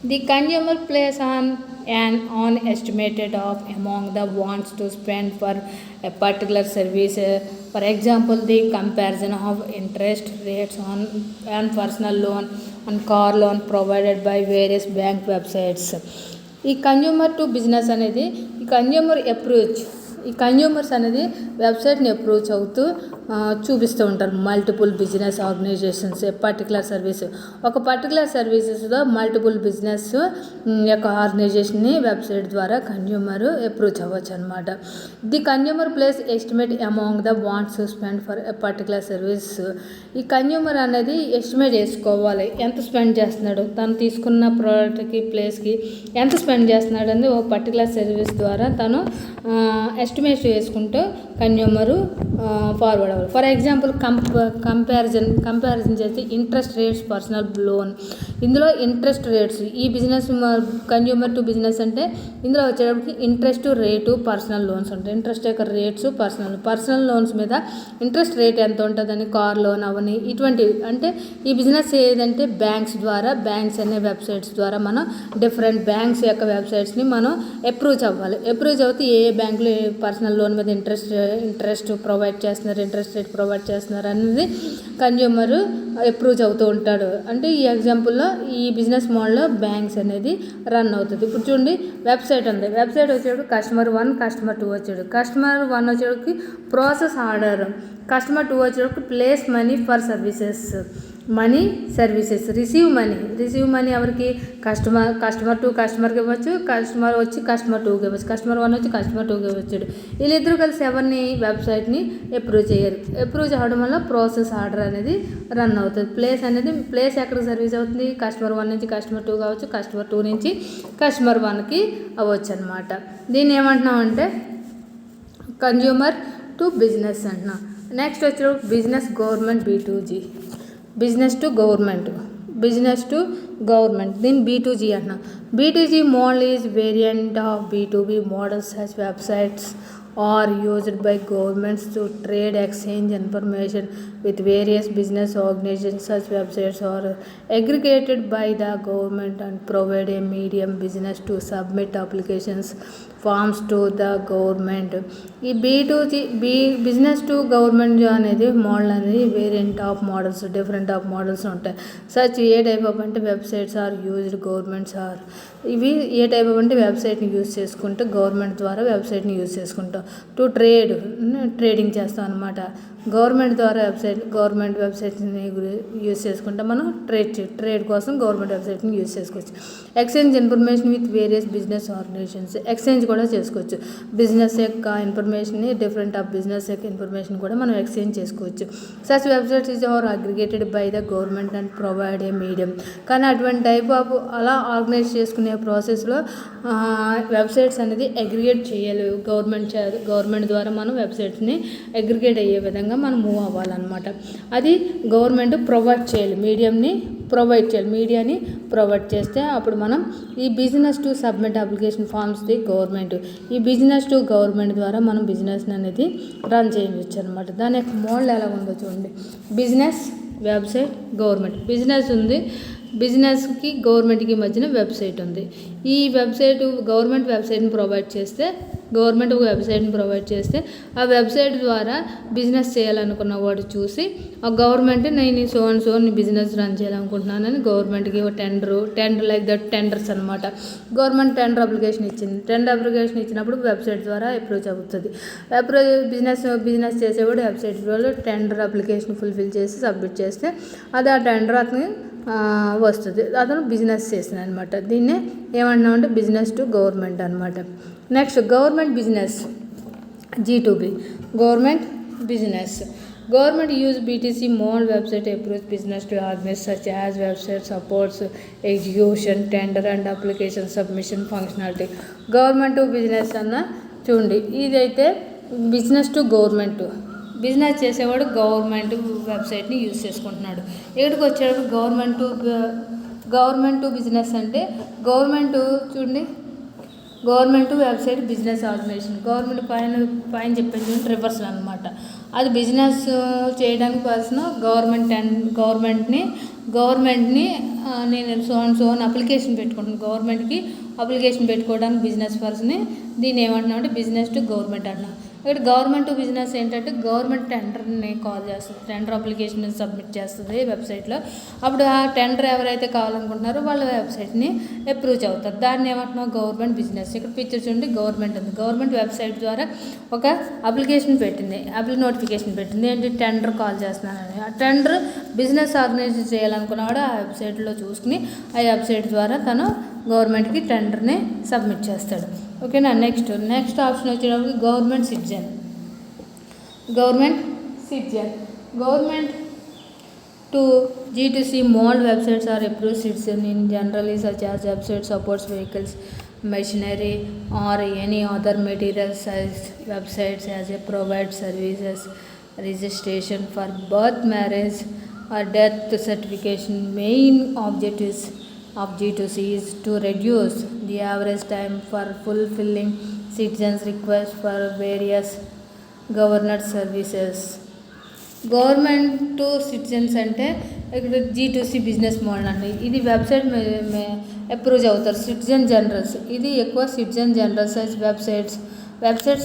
S1: The consumer plays on an estimated of among the wants to spend for a particular service. For example, the comparison of interest rates on personal loan and car loan provided by various bank websites. ఈ consumer to business అనేది ఈ consumers అనేది వెబ్సైట్ని approach అవుతూ చూపిస్తూ ఉంటారు. Multiple business organisations particular service, ఒక particular సర్వీసెస్లో మల్టిపుల్ బిజినెస్ యొక్క ఆర్గనైజేషన్ని వెబ్సైట్ ద్వారా కన్జ్యూమర్ అప్రోచ్ అవ్వచ్చు అనమాట. The consumer place estimate among the wants to spend for a particular service. ఈ కన్జ్యూమర్ అనేది ఎస్టిమేట్ చేసుకోవాలి, ఎంత స్పెండ్ చేస్తున్నాడు, తను తీసుకున్న ప్రోడక్ట్కి ప్లేస్కి ఎంత స్పెండ్ చేస్తున్నాడు అనేది ఒక పర్టికులర్ సర్వీస్ ద్వారా తను ఎస్టిమేట్ చేసుకుంటూ కన్జ్యూమరు ఫార్వర్డ్ అవ్వాలి. ఫర్ ఎగ్జాంపుల్ కంపారిజన్ చేస్తే ఇంట్రెస్ట్ రేట్స్ పర్సనల్ లోన్. ఇందులో ఇంట్రెస్ట్ రేట్స్ ఈ బిజినెస్ కన్జ్యూమర్ టు బిజినెస్ అంటే ఇందులో వచ్చేటప్పటికి ఇంట్రెస్ట్ రేటు పర్సనల్ లోన్స్ ఉంటాయి. ఇంట్రెస్ట్ యొక్క రేట్స్ పర్సనల్ లోన్స్ మీద ఇంట్రెస్ట్ రేట్ ఎంత ఉంటుందని, కార్ లోన్ అవన్నీ ఇటువంటివి. అంటే ఈ బిజినెస్ ఏదంటే బ్యాంక్స్ అనే వెబ్సైట్స్ ద్వారా మనం డిఫరెంట్ బ్యాంక్స్ యొక్క వెబ్సైట్స్ని మనం అప్రోచ్ అవ్వాలి. అప్రోచ్ అవుతే ఏ బ్యాంకులో పర్సనల్ లోన్ మీద ఇంట్రెస్ట్ ప్రొవైడ్ చేస్తున్నారు, ఇంట్రెస్ట్ రేట్ ప్రొవైడ్ చేస్తున్నారు అనేది కన్జ్యూమర్ అప్రోచ్ అవుతూ ఉంటాడు. అంటే ఈ ఎగ్జాంపుల్లో ఈ బిజినెస్ మోడల్లో బ్యాంక్స్ అనేది రన్ అవుతుంది. ఇప్పుడు చూడండి, వెబ్సైట్ ఉంది. వెబ్సైట్ వచ్చేటప్పుడు కస్టమర్ 1 కస్టమర్ 2 వచ్చాడు. కస్టమర్ 1 వచ్చేటప్పటికి ప్రాసెస్ ఆర్డర్, కస్టమర్ 2 వచ్చేటప్పటికి place money for services, receive money ఎవరికి, కస్టమర్ 2 కస్టమర్కి ఇవ్వచ్చు, కస్టమర్ 2కి ఇవ్వచ్చు, కస్టమర్ 1 వచ్చి కస్టమర్ 2కి ఇవ్వచ్చాడు. వీళ్ళిద్దరూ కలిసి ఎవరిని వెబ్సైట్ని అప్రూవ్ చేయరు. అప్రూవ్ అవ్వడం వల్ల ప్రాసెస్ ఆర్డర్ అనేది రన్ అవుతుంది. ప్లేస్ ఎక్కడికి సర్వీస్ అవుతుంది, కస్టమర్ 1 నుంచి కస్టమర్ 2 కావచ్చు, కస్టమర్ 2 నుంచి కస్టమర్ 1కి అవ్వచ్చు అనమాట. దీన్ని ఏమంటున్నామంటే కన్జ్యూమర్ టు బిజినెస్ అంటున్నాం. నెక్స్ట్ వచ్చేటప్పుడు business government B2G, business to government దీన్ని B2G అంటున్నాం. B2G model is variant of B2B models such websites are used by governments to trade, exchange information with various business organizations. Such websites are aggregated by the government and provide a medium business to submit applications forms to the government. ఈ B2G business to government అనేది model అనేది variant of different of models ఉంటాయి. Such a type of అంటే websites are used, governments are ఇవి a type అంటే వెబ్సైట్ని use చేసుకుంటూ government ద్వారా వెబ్సైట్ని యూజ్ చేసుకుంటాం. ట్రేడింగ్ చేస్తాం అనమాట. గవర్నమెంట్ ద్వారా గవర్నమెంట్ వెబ్సైట్ని యూజ్ చేసుకుంటాం. మనం ట్రేడ్ కోసం గవర్నమెంట్ వెబ్సైట్ని యూజ్ చేసుకోవచ్చు. Exchange information with various business organisations. Exchange కూడా చేసుకోవచ్చు. బిజినెస్ యొక్క ఇన్ఫర్మేషన్ని డిఫరెంట్ ఆఫ్ బిజినెస్ యొక్క ఇన్ఫర్మేషన్ కూడా మనం ఎక్స్చేంజ్ చేసుకోవచ్చు. Such websites is are aggregated by the government and provide a medium. కానీ అటువంటి టైప్ ఆఫ్ అలా ఆర్గనైజ్ చేసుకునే ప్రాసెస్లో వెబ్సైట్స్ అనేది అగ్రిగేట్ చేయాలి. గవర్నమెంట్ ద్వారా మనం వెబ్సైట్స్ని అగ్రిగేట్ అయ్యే విధంగా మనం మూవ్ అవ్వాలన్నమాట. అది గవర్నమెంట్ ప్రొవైడ్ చేయాలి. మీడియాని ప్రొవైడ్ చేస్తే అప్పుడు మనం ఈ business to submit application forms the government. ఈ బిజినెస్ టు గవర్నమెంట్ ద్వారా మనం బిజినెస్ అనేది రన్ చేయవచ్చు అనమాట. దాని యొక్క మోడల్ ఎలా ఉందో చూడండి. Business, website, government. బిజినెస్ ఉంది, బిజినెస్కి గవర్నమెంట్కి మధ్యన వెబ్సైట్ ఉంది. ఈ వెబ్సైట్ గవర్నమెంట్ వెబ్సైట్ని ప్రొవైడ్ చేస్తే ఆ వెబ్సైట్ ద్వారా బిజినెస్ చేయాలనుకున్న వాడు చూసి ఆ గవర్నమెంట్ నేను సో బిజినెస్ రన్ చేయాలనుకుంటున్నానని గవర్నమెంట్కి టెండర్ లైక్ దట్ టెండర్స్ అనమాట. గవర్నమెంట్ టెండర్ అప్లికేషన్ ఇచ్చినప్పుడు వెబ్సైట్ ద్వారా అప్రోచ్ అవుతుంది. బిజినెస్ చేసేవాడు వెబ్సైట్ ద్వారా టెండర్ అప్లికేషన్ ఫుల్ఫిల్ చేసి సబ్మిట్ చేస్తే అది ఆ టెండర్ అతను వస్తుంది. అతను బిజినెస్ చేసిన అనమాట. దీన్నే ఏమంటున్నామంటే బిజినెస్ టు గవర్నమెంట్ అనమాట. Next government business, G2B. Government business. Government use BTC model website approach business to organize such as website supports execution, tender and application submission functionality. Government to business అన్న చూడండి. ఇదైతే business to government. Business చేసేవాడు government వెబ్సైట్ని use చేసుకుంటున్నాడు. ఇక్కడికి వచ్చేటప్పుడు government to business అంటే government website business organisation. Government పైన చెప్పేది రివర్సల్ అనమాట. అది బిజినెస్ చేయడానికి పర్సన్ గవర్నమెంట్ని నేను సో అప్లికేషన్ పెట్టుకుంటాను. గవర్నమెంట్కి అప్లికేషన్ పెట్టుకోవడానికి బిజినెస్ పర్సన్ని దీన్ని ఏమంటున్నాం అంటే బిజినెస్ టు గవర్నమెంట్ అంటున్నాం. ఇక్కడ గవర్నమెంట్ టు బిజినెస్ ఏంటంటే గవర్నమెంట్ టెండర్ని కాల్ చేస్తుంది, టెండర్ అప్లికేషన్ సబ్మిట్ చేస్తుంది వెబ్సైట్లో. అప్పుడు ఆ టెండర్ ఎవరైతే కావాలనుకుంటున్నారో వాళ్ళ వెబ్సైట్ని అప్రూవ్ అవుతారు. దాన్ని ఏమంటున్నాం గవర్నమెంట్ బిజినెస్. ఇక్కడ పిక్చర్ చూడండి, గవర్నమెంట్ ఉంది. గవర్నమెంట్ వెబ్సైట్ ద్వారా ఒక నోటిఫికేషన్ పెట్టింది ఏంటి, టెండర్ కాల్ చేస్తున్నానని. ఆ టెండర్ బిజినెస్ ఆర్గనైజ్ చేయాలనుకున్నవాడు ఆ వెబ్సైట్లో చూసుకుని ఆ వెబ్సైట్ ద్వారా తను గవర్నమెంట్కి టెండర్ని సబ్మిట్ చేస్తాడు. ఓకేనా. నెక్స్ట్ ఆప్షన్ వచ్చేటప్పుడు government citizen. Government to G2C model websites are approved citizen in generally such as website supports vehicles, machinery or any other material sized websites as a provide services registration for birth, marriage or death certification. Main objectives of G2C is to reduce the average time for fulfilling citizens' requests for various government services. Government to citizens అంటే ఇక్కడ G2C business model అండి. ఇది website approve అవుతారు citizen generals. ఇది ఎక్కువ citizen generals website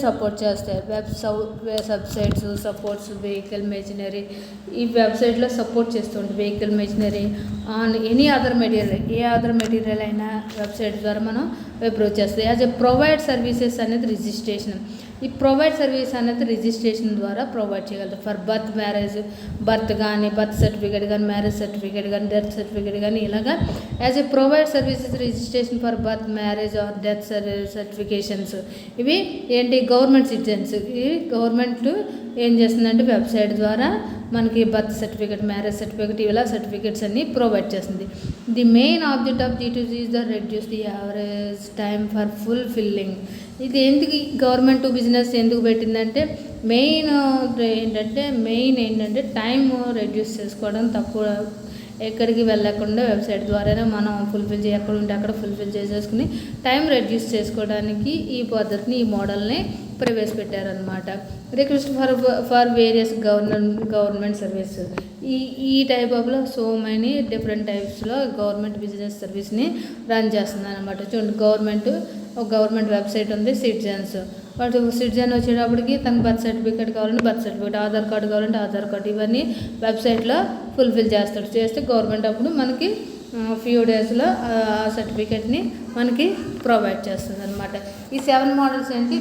S1: support చేస్తాయి. Websites supports vehicle machinery. ఈ వెబ్సైట్లో సపోర్ట్ చేస్తుంది vehicle machinery on any other material అయినా వెబ్సైట్ ద్వారా మనం అప్రూవ్ చేస్తాయి. యాజ్ ఎ ప్రొవైడ్ సర్వీసెస్ అనేది రిజిస్ట్రేషన్. ఈ ప్రొవైడ్ సర్వీస్ అనేది రిజిస్ట్రేషన్ ద్వారా ప్రొవైడ్ చేయగలుగుతారు. ఫర్ బర్త్ కానీ బర్త్ సర్టిఫికేట్ కానీ మ్యారేజ్ సర్టిఫికేట్ కానీ డెత్ సర్టిఫికేట్ కానీ ఇలాగా as a provide services registration for birth, marriage or death certifications. ఇవి ఏంటి గవర్నమెంట్ సిటిజన్స్. ఇవి గవర్నమెంట్ ఏం చేస్తుందంటే వెబ్సైట్ ద్వారా మనకి బర్త్ సర్టిఫికేట్, మ్యారేజ్ సర్టిఫికేట్ ఇలా సర్టిఫికేట్స్ అన్నీ ప్రొవైడ్ చేస్తుంది. The main object of G2C is the reduce the average time for fulfilling. ఇది ఎందుకు గవర్నమెంట్ టు బిజినెస్ ఎందుకు పెట్టిందంటే మెయిన్ ఏంటంటే టైం రెడ్యూస్ చేసుకోవడం, తక్కువ ఎక్కడికి వెళ్ళకుండా వెబ్సైట్ ద్వారానే మనం ఎక్కడ ఉంటే అక్కడ ఫుల్ఫిల్ చేసేసుకుని టైం రెడ్యూస్ చేసుకోవడానికి ఈ పద్ధతిని, ఈ మోడల్ని ప్రవేశపెట్టారనమాట. Request for various government service. ఈ టైప్ ఆఫ్లో సో మెనీ డిఫరెంట్ టైప్స్లో గవర్నమెంట్ బిజినెస్ సర్వీస్ని రన్ చేస్తుంది అనమాట. చూడండి, గవర్నమెంట్ వెబ్సైట్ ఉంది. సిటిజన్ వచ్చేటప్పటికి తనకు బర్త్ సర్టిఫికేట్ కావాలంటే బర్త్ సర్టిఫికేట్, ఆధార్ కార్డు కావాలంటే ఆధార్ కార్డు, ఇవన్నీ వెబ్సైట్లో ఫుల్ఫిల్ చేస్తే గవర్నమెంట్ అప్పుడు మనకి ఫ్యూ డేస్లో ఆ సర్టిఫికేట్ని మనకి ప్రొవైడ్ చేస్తుంది అనమాట. ఈ 7 మోడల్స్ ఏంటి,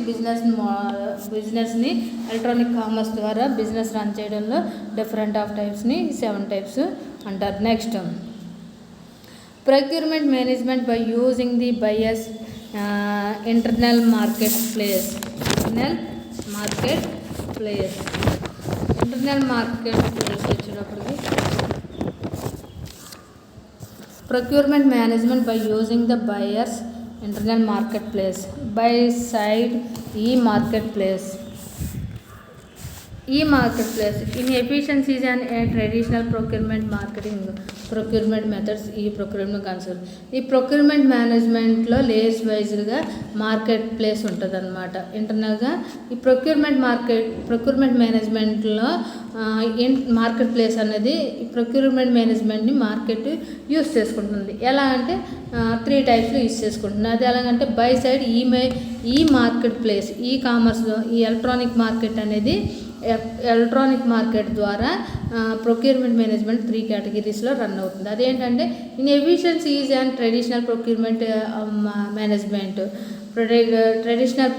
S1: బిజినెస్ని ఎలక్ట్రానిక్ కామర్స్ ద్వారా బిజినెస్ రన్ చేయడంలో డిఫరెంట్ ఆఫ్ టైప్స్ని 7 టైప్స్ అంటారు. Next procurement management by using the buyers internal marketplace వచ్చేటప్పటికి procurement management by using the buyers internal marketplace by side e-marketplace in efficiencies and traditional procurement methods ఈ procurement concern. ఈ procurement మేనేజ్మెంట్లో layers వైజ్గా market place ఉంటుంది అనమాట. ఇంటర్నల్గా ఈ procurement మేనేజ్మెంట్లో మార్కెట్ ప్లేస్ అనేది ఈ ప్రొక్యూర్మెంట్ మేనేజ్మెంట్ని మార్కెట్ యూస్ చేసుకుంటుంది. ఎలా అంటే 3 టైప్స్లో యూస్ చేసుకుంటుంది. అది ఎలాగంటే buy side e market place, ఈ కామర్స్లో ఈ ఎలక్ట్రానిక్ మార్కెట్ ద్వారా ప్రొక్యూర్మెంట్ మేనేజ్మెంట్ 3 కేటగిరీస్లో రన్ అవుతుంది. అదేంటంటే in efficiencies and traditional procurement management. Traditional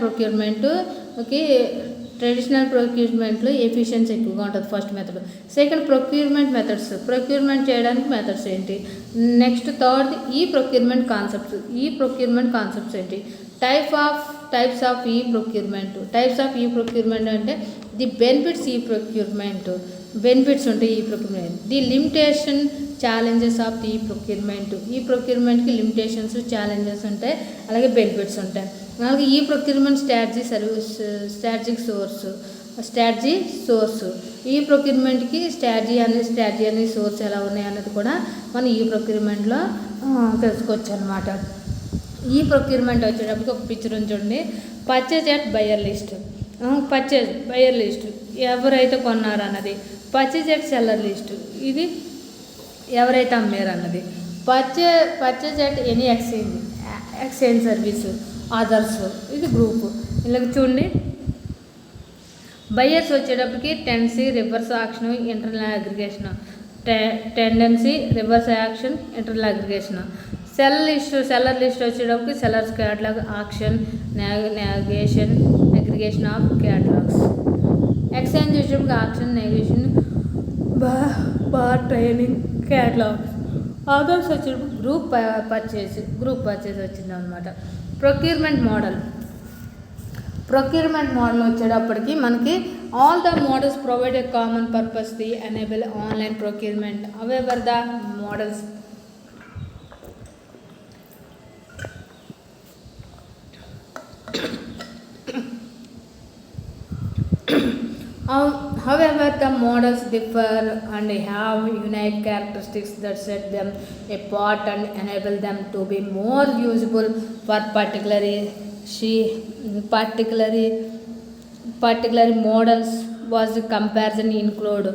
S1: ప్రొక్యూర్మెంట్లో ఎఫిషియన్సీ ఎక్కువగా ఉంటుంది ఫస్ట్ మెథడ్. సెకండ్ ప్రొక్యూర్మెంట్ చేయడానికి మెథడ్స్ ఏంటి. Next third e procurement concepts ఏంటి. టైప్స్ ఆఫ్ ఈ ప్రొక్యూర్మెంట్ అంటే ది బెనిఫిట్స్ ఉంటాయి e procurement. The limitation challenges of e ప్రొక్యూర్మెంట్కి limitations challenges ఉంటాయి, అలాగే బెనిఫిట్స్ ఉంటాయి. అలాగే ఈ ప్రొక్యూర్మెంట్ స్ట్రాటజీ సోర్స్ ఈ ప్రొక్యూర్మెంట్కి స్ట్రాటజీ అనే సోర్స్ ఎలా ఉన్నాయి అన్నది కూడా మనం ఈ ప్రొక్యూర్మెంట్లో తెలుసుకోవచ్చు అనమాట. ఈ ప్రొక్యూర్మెంట్ వచ్చేటప్పటికి ఒక పిక్చర్ ఉంచండి. పర్చేజ్ అట్ బయర్ లిస్ట్ ఎవరైతే కొన్నారు అన్నది. పర్చేజ్ అట్ సెల్లర్ లిస్ట్ ఇది ఎవరైతే అమ్మారు అన్నది. Purchase at any exchange service others ఇది గ్రూప్. ఇలా చూడండి. బయర్స్ వచ్చేటప్పటికి tendency reverse action internal aggregation. Seller list వచ్చేటప్పటికి sellers catalogue auction navigation aggregation of catalogues. Exchange వచ్చేటప్పటికి auction navigation training catalogues. Others వచ్చేటప్పుడు గ్రూప్ పర్చేస్ వచ్చింది అనమాట. ప్రొక్యూర్మెంట్ మోడల్ వచ్చేటప్పటికి మనకి all the models provide a common purpose the enable online procurement. However the models however the models differ and have unique characteristics that set them apart and enable them to be more usable for particular models was comparison include.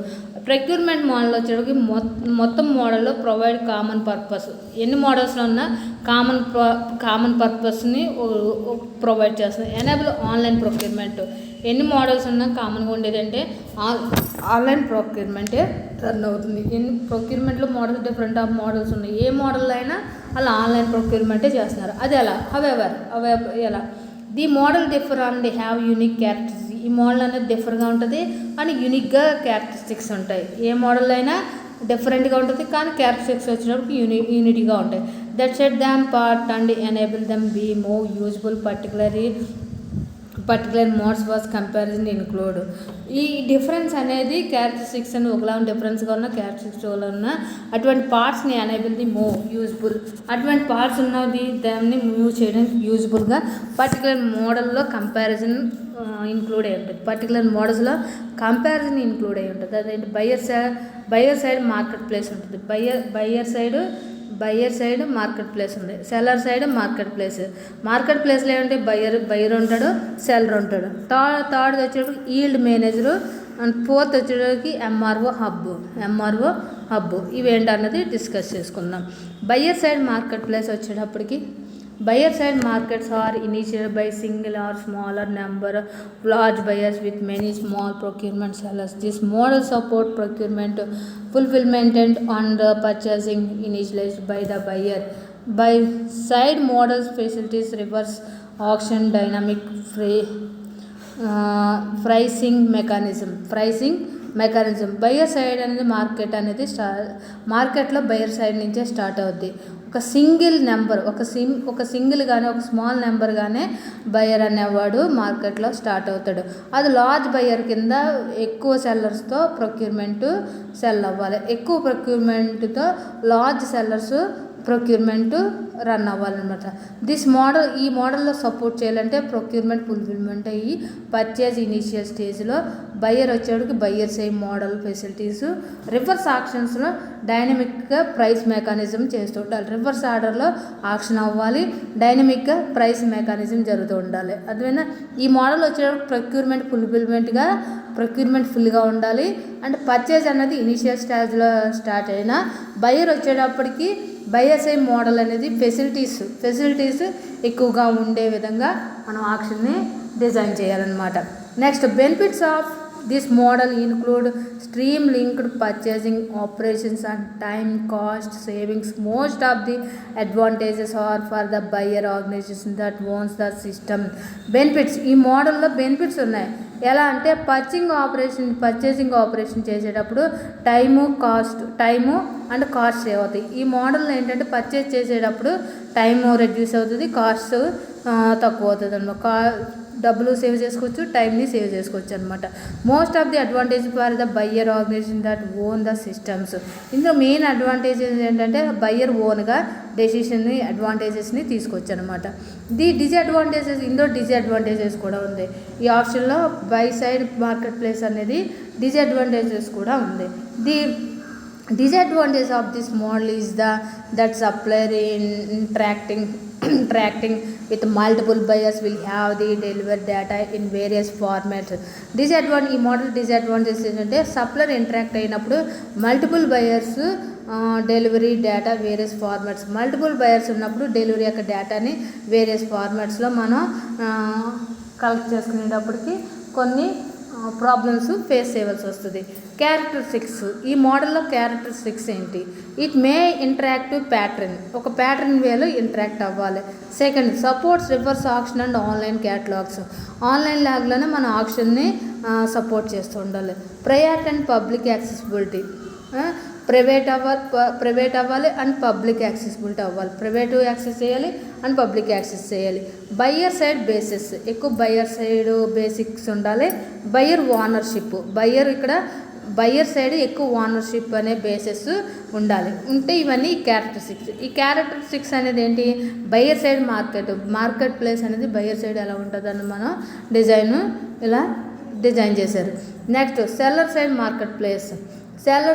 S1: Procurement model వచ్చేటప్పటికి మొత్తం మోడల్లో provide common purpose. ఎన్ని మోడల్స్లో ఉన్నా common పర్పస్ని provide చేస్తుంది. Enable online procurement. ఎన్ని models ఉన్నా కామన్గా ఉండేది అంటే ఆన్లైన్ ప్రొక్యూర్మెంటే రన్ అవుతుంది. ఎన్ని ప్రొక్యూర్మెంట్లో మోడల్స్ డిఫరెంట్ ఆఫ్ మోడల్స్ ఉన్నాయి. ఏ మోడల్ అయినా అలా ఆన్లైన్ ప్రొక్యూర్మెంటే చేస్తున్నారు. అది ఎలా ఎలా the model differ and have unique characters. ఈ మోడల్ అనేది డిఫర్గా ఉంటుంది అండ్ యూనిక్గా క్యారెక్టరిస్టిక్స్ ఉంటాయి. ఏ మోడల్ అయినా డిఫరెంట్గా ఉంటుంది కానీ క్యారెక్టరిస్టిక్స్ వచ్చినప్పుడు యూనిటీగా ఉంటాయి. That set them part and enable them be more useful particular modes was comparison include. ఈ డిఫరెన్స్ అనేది క్యారెక్టరిస్టిక్స్ అని ఒకలా డిఫరెన్స్గా ఉన్న క్యారెక్టరిస్టిక్స్ ఒకలా ఉన్న అటువంటి పార్ట్స్ని ఎనేబుల్ ది మోర్ యూజ్ఫుల్. అటువంటి పార్ట్స్ ఉన్నది దాన్ని మూవ్ చేయడానికి యూజ్ఫుల్గా పర్టికులర్ మోడల్లో కంపారిజన్ ఇంక్లూడ్ అయి ఉంటుంది. పర్టికులర్ మోడల్స్లో కంపారిజన్ ఇంక్లూడ్ అయి ఉంటుంది. అదేంటి బయర్ సైడ్ మార్కెట్ ప్లేస్ ఉంటుంది. బయ్యర్ సైడ్ మార్కెట్ ప్లేస్ ఉంది. సెల్లర్ సైడ్ మార్కెట్ ప్లేస్లో ఏమంటే బయ్యర్ ఉంటాడు, సెల్లర్ ఉంటాడు. థర్డ్ వచ్చేటప్పుడు ఈల్డ్ మేనేజరు అండ్ ఫోర్త్ వచ్చేటప్పటికి ఎంఆర్ఓ హబ్ ఇవేంటన్నది డిస్కస్ చేసుకుందాం. బయ్యర్ సైడ్ మార్కెట్ ప్లేస్ వచ్చేటప్పటికి Buyer side markets are initiated by single or smaller number of large buyers with many small procurement sellers. This model support procurement fulfillment and purchasing initialized by the buyer. By side models facilities reverse auction dynamic pricing mechanism buyer side అనేది మార్కెట్లో buyer side నుంచే start అవుద్ది. ఒక single number ఒక single కానీ ఒక small number కానీ buyer అనేవాడు మార్కెట్లో స్టార్ట్ అవుతాడు. అది లార్జ్ బయర్ కింద ఎక్కువ సెల్లర్స్తో ప్రొక్యూర్మెంట్ సెల్ అవ్వాలి. ఎక్కువ ప్రొక్యూర్మెంట్తో లార్జ్ సెల్లర్స్ ప్రొక్యూర్మెంట్ రన్ అవ్వాలన్నమాట. ఈ మోడల్లో సపోర్ట్ చేయాలంటే ప్రొక్యూర్మెంట్ ఫుల్ఫిల్మెంట్ అయ్యి పర్చేజ్ ఇనీషియల్ స్టేజ్లో బయ్యర్ వచ్చేటికి buyer side model facilities, reverse ఆక్షన్స్లో డైనమిక్గా ప్రైస్ మెకానిజం చేస్తూ ఉండాలి. రివర్స్ ఆర్డర్లో ఆక్షన్ అవ్వాలి, డైనమిక్గా ప్రైస్ మెకానిజం జరుగుతూ ఉండాలి. అదేవిధంగా ఈ మోడల్ వచ్చేటప్పుడు ప్రొక్యూర్మెంట్ ఫుల్గా ఉండాలి. అండ్ పర్చేజ్ అన్నది ఇనీషియల్ స్టేజ్లో స్టార్ట్ అయినా బయ్యర్ వచ్చేటప్పటికి బయ్యర్ సైడ్ మోడల్ అనేది ఫెసిలిటీస్ ఎక్కువగా ఉండే విధంగా మనం ఆక్షన్ని డిజైన్ చేయాలన్నమాట. Next benefits of this model include stream linked purchasing operations and time cost savings. Most of the advantages are for the buyer organisation that owns the system. Benefits, ఈ మోడల్లో benefits ఉన్నాయి. ఎలా అంటే పర్చేసింగ్ ఆపరేషన్ చేసేటప్పుడు time and cost save అవుతాయి. ఈ మోడల్లో ఏంటంటే పర్చేజ్ చేసేటప్పుడు టైము రెడ్యూస్ అవుతుంది, కాస్ట్ తక్కువ అవుతుంది అన్నమాట. డబ్బులు సేవ్ చేసుకోవచ్చు, టైంని సేవ్ చేసుకోవచ్చు అనమాట. Most of the advantage for the buyer organisation that own the systems. ఇందులో మెయిన్ అడ్వాంటేజెస్ ఏంటంటే బయ్యర్ ఓన్గా అడ్వాంటేజెస్ని తీసుకోవచ్చు అనమాట. ఇందులో డిసడ్వాంటేజెస్ కూడా ఉంది. ఈ ఆప్షన్లో బై సైడ్ మార్కెట్ ప్లేస్ అనేది డిసడ్వాంటేజెస్ కూడా ఉంది. The disadvantage of this model is that supplier interacting with multiple buyers will have the delivered data in various formats. ఈ మోడల్ డిసడ్వాంటేజ్ ఏంటంటే సప్లయర్ ఇంటరాక్ట్ అయినప్పుడు multiple buyers delivery data various formats. Multiple buyers ఉన్నప్పుడు delivery యొక్క డేటాని various ఫార్మాట్స్లో మనం collect చేసుకునేటప్పటికి కొన్ని problems face చేయవలసి వస్తుంది. క్యారెక్టరిస్టిక్స్, ఈ మోడల్లో క్యారెక్టరిస్టిక్స్ ఏంటి? ఇట్ మే ఇంటరాక్టివ్ ప్యాటర్న్, ఒక ప్యాటర్న్ వేలో ఇంటరాక్ట్ అవ్వాలి. Second, supports reverse auction and online catalogues. Online లాగ్లోనే మన ఆక్షన్ని సపోర్ట్ చేస్తూ ఉండాలి. Private and public accessibility, private అవ్వాలి అండ్ పబ్లిక్ యాక్సెసిబిలిటీ అవ్వాలి. ప్రైవేట్ యాక్సెస్ చేయాలి అండ్ పబ్లిక్ యాక్సెస్ చేయాలి. బయ్యర్ సైడ్ బేసిస్, ఎక్కువ బయ్యర్ సైడ్ బేసిక్స్ ఉండాలి. బయ్యర్ సైడ్ ఎక్కువ ఓనర్షిప్ అనే బేసిస్ ఉండాలి. ఇవన్నీ క్యారెక్టరిస్టిక్స్. ఈ క్యారెక్టరిస్టిక్స్ అనేది ఏంటి? బయ్యర్ సైడ్ మార్కెట్ ప్లేస్ అనేది బయ్యర్ సైడ్ ఎలా ఉంటుందని మనం డిజైన్ చేశారు. Next seller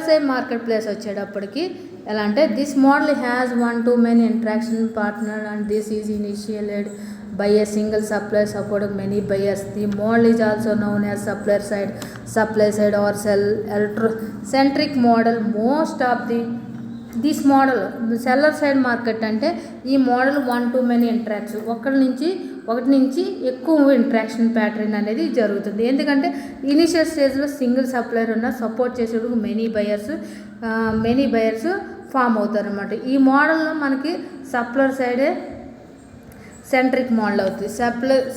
S1: side market place వచ్చేటప్పటికి ఎలా అంటే this model has one-to-many interaction partner and this is initiated by a single supplier supporting many buyers. The model is also known as supply side or seller-centric model. Most of this model seller side market అంటే ఈ model 1-to-many interaction, ఒకటి నుంచి ఎక్కువ interaction pattern అనేది జరుగుతుంది. ఎందుకంటే initial స్టేజ్లో single supplier ఉన్న సపోర్ట్ చేసేందుకు మెనీ బయర్స్ ఫామ్ అవుతారు అన్నమాట. ఈ మోడల్లో మనకి సప్లయర్ సైడే సెంట్రిక్ మోడల్ అవుతుంది.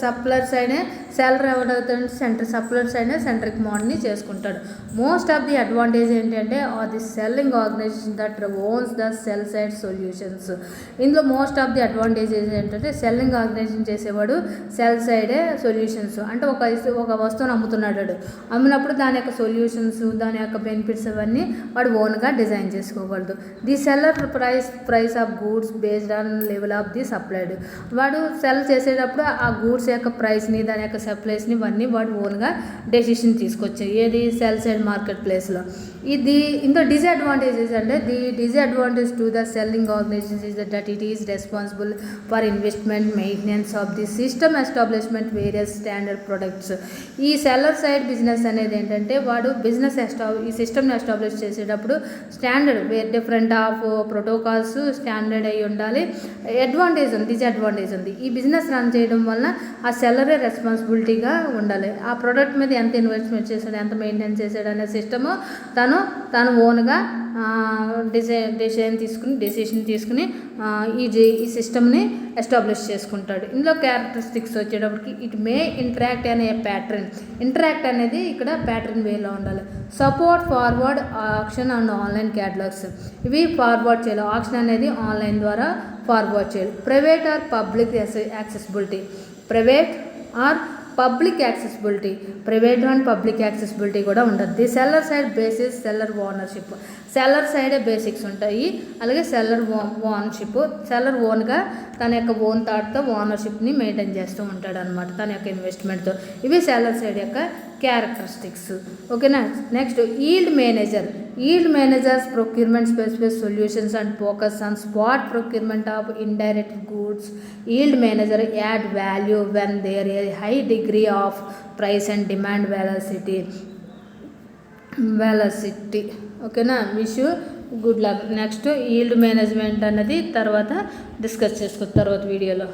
S1: సప్లయర్ సైడే సెల్లర్ ఎవడవుతాడు? సప్లయర్ సైడే సెంట్రిక్ మోడల్ని చేసుకుంటాడు. మోస్ట్ ఆఫ్ ది అడ్వాంటేజ్ ఏంటంటే the selling organisation that owns the sell side solutions. ఇందులో మోస్ట్ ఆఫ్ ది అడ్వాంటేజెస్ ఏంటంటే సెల్లింగ్ ఆర్గనైజేషన్ చేసేవాడు సెల్ సైడే సొల్యూషన్స్, అంటే ఒక వస్తువును అమ్మినప్పుడు దాని యొక్క సొల్యూషన్స్, దాని యొక్క బెనిఫిట్స్ అవన్నీ వాడు ఓన్గా డిజైన్ చేసుకోగలడు. The seller price of goods based on level of the supplied. వాడు సెల్ చేసేటప్పుడు ఆ గూడ్స్ యొక్క ప్రైస్ని, దాని యొక్క సప్లైస్ని ఇవన్నీ వాడు ఓన్గా డెసిషన్ తీసుకొచ్చాయి. ఏది సెల్ సైడ్ మార్కెట్ ప్లేస్లో. ఇది ఇంత డిసడ్వాంటేజెస్ అంటే the disadvantage to the selling organisation is that it is responsible for investment maintenance of the system establishment various standard products. ఈ సెల్లర్ సైడ్ బిజినెస్ అనేది ఏంటంటే వాడు బిజినెస్ ఈ సిస్టమ్ని ఎస్టాబ్లిష్ చేసేటప్పుడు standard different of protocols standard అయి ఉండాలి. Advantage ఉంది, డిసడ్వాంటేజ్ ఉంది. ఈ బిజినెస్ రన్ చేయడం వలన ఆ సెల్లరే రెస్పాన్సిబిలిటీగా ఉండాలి. ఆ ప్రోడక్ట్ మీద ఎంత ఇన్వెస్ట్మెంట్ చేశాడు, ఎంత మెయింటైన్ చేశాడు అనే సిస్టము తను ఓన్గా డెసిషన్ తీసుకుని ఈ సిస్టమ్ని ఎస్టాబ్లిష్ చేసుకుంటాడు. ఇందులో క్యారెక్టరిస్టిక్స్ వచ్చేటప్పటికి ఇట్ మే ఇంటరాక్ట్ అనే ప్యాటర్న్. ఇంటరాక్ట్ అనేది ఇక్కడ ప్యాటర్న్ వేలో ఉండాలి. Support forward auction and online catalogues, ఇవి ఫార్వర్డ్ చేయాలి. ఆక్షన్ అనేది ఆన్లైన్ ద్వారా ఫార్వర్డ్ చేయాలి. Private or public accessibility, private and public accessibility కూడా ఉంటుంది. The seller side basis seller ownership, seller సైడే బేసిక్స్ ఉంటాయి. అలాగే సెల్లర్ ఓనర్షిప్, సెల్లర్ ఓన్గా తన యొక్క ఓన్ థాట్తో ఓనర్షిప్ని మెయింటైన్ చేస్తూ ఉంటాడు అనమాట తన యొక్క ఇన్వెస్ట్మెంట్తో. ఇవి సెల్లర్ సైడ్ యొక్క క్యారెక్టరిస్టిక్స్. ఓకేనా. Next yield managers procurement specific solutions and focus on spot procurement of indirect goods. Yield manager add value when there a high degree of price and demand velocity. ఓకేనా. Wish good luck. Next yield management అన్నది తర్వాత discuss చేసుకో తర్వాత వీడియోలో.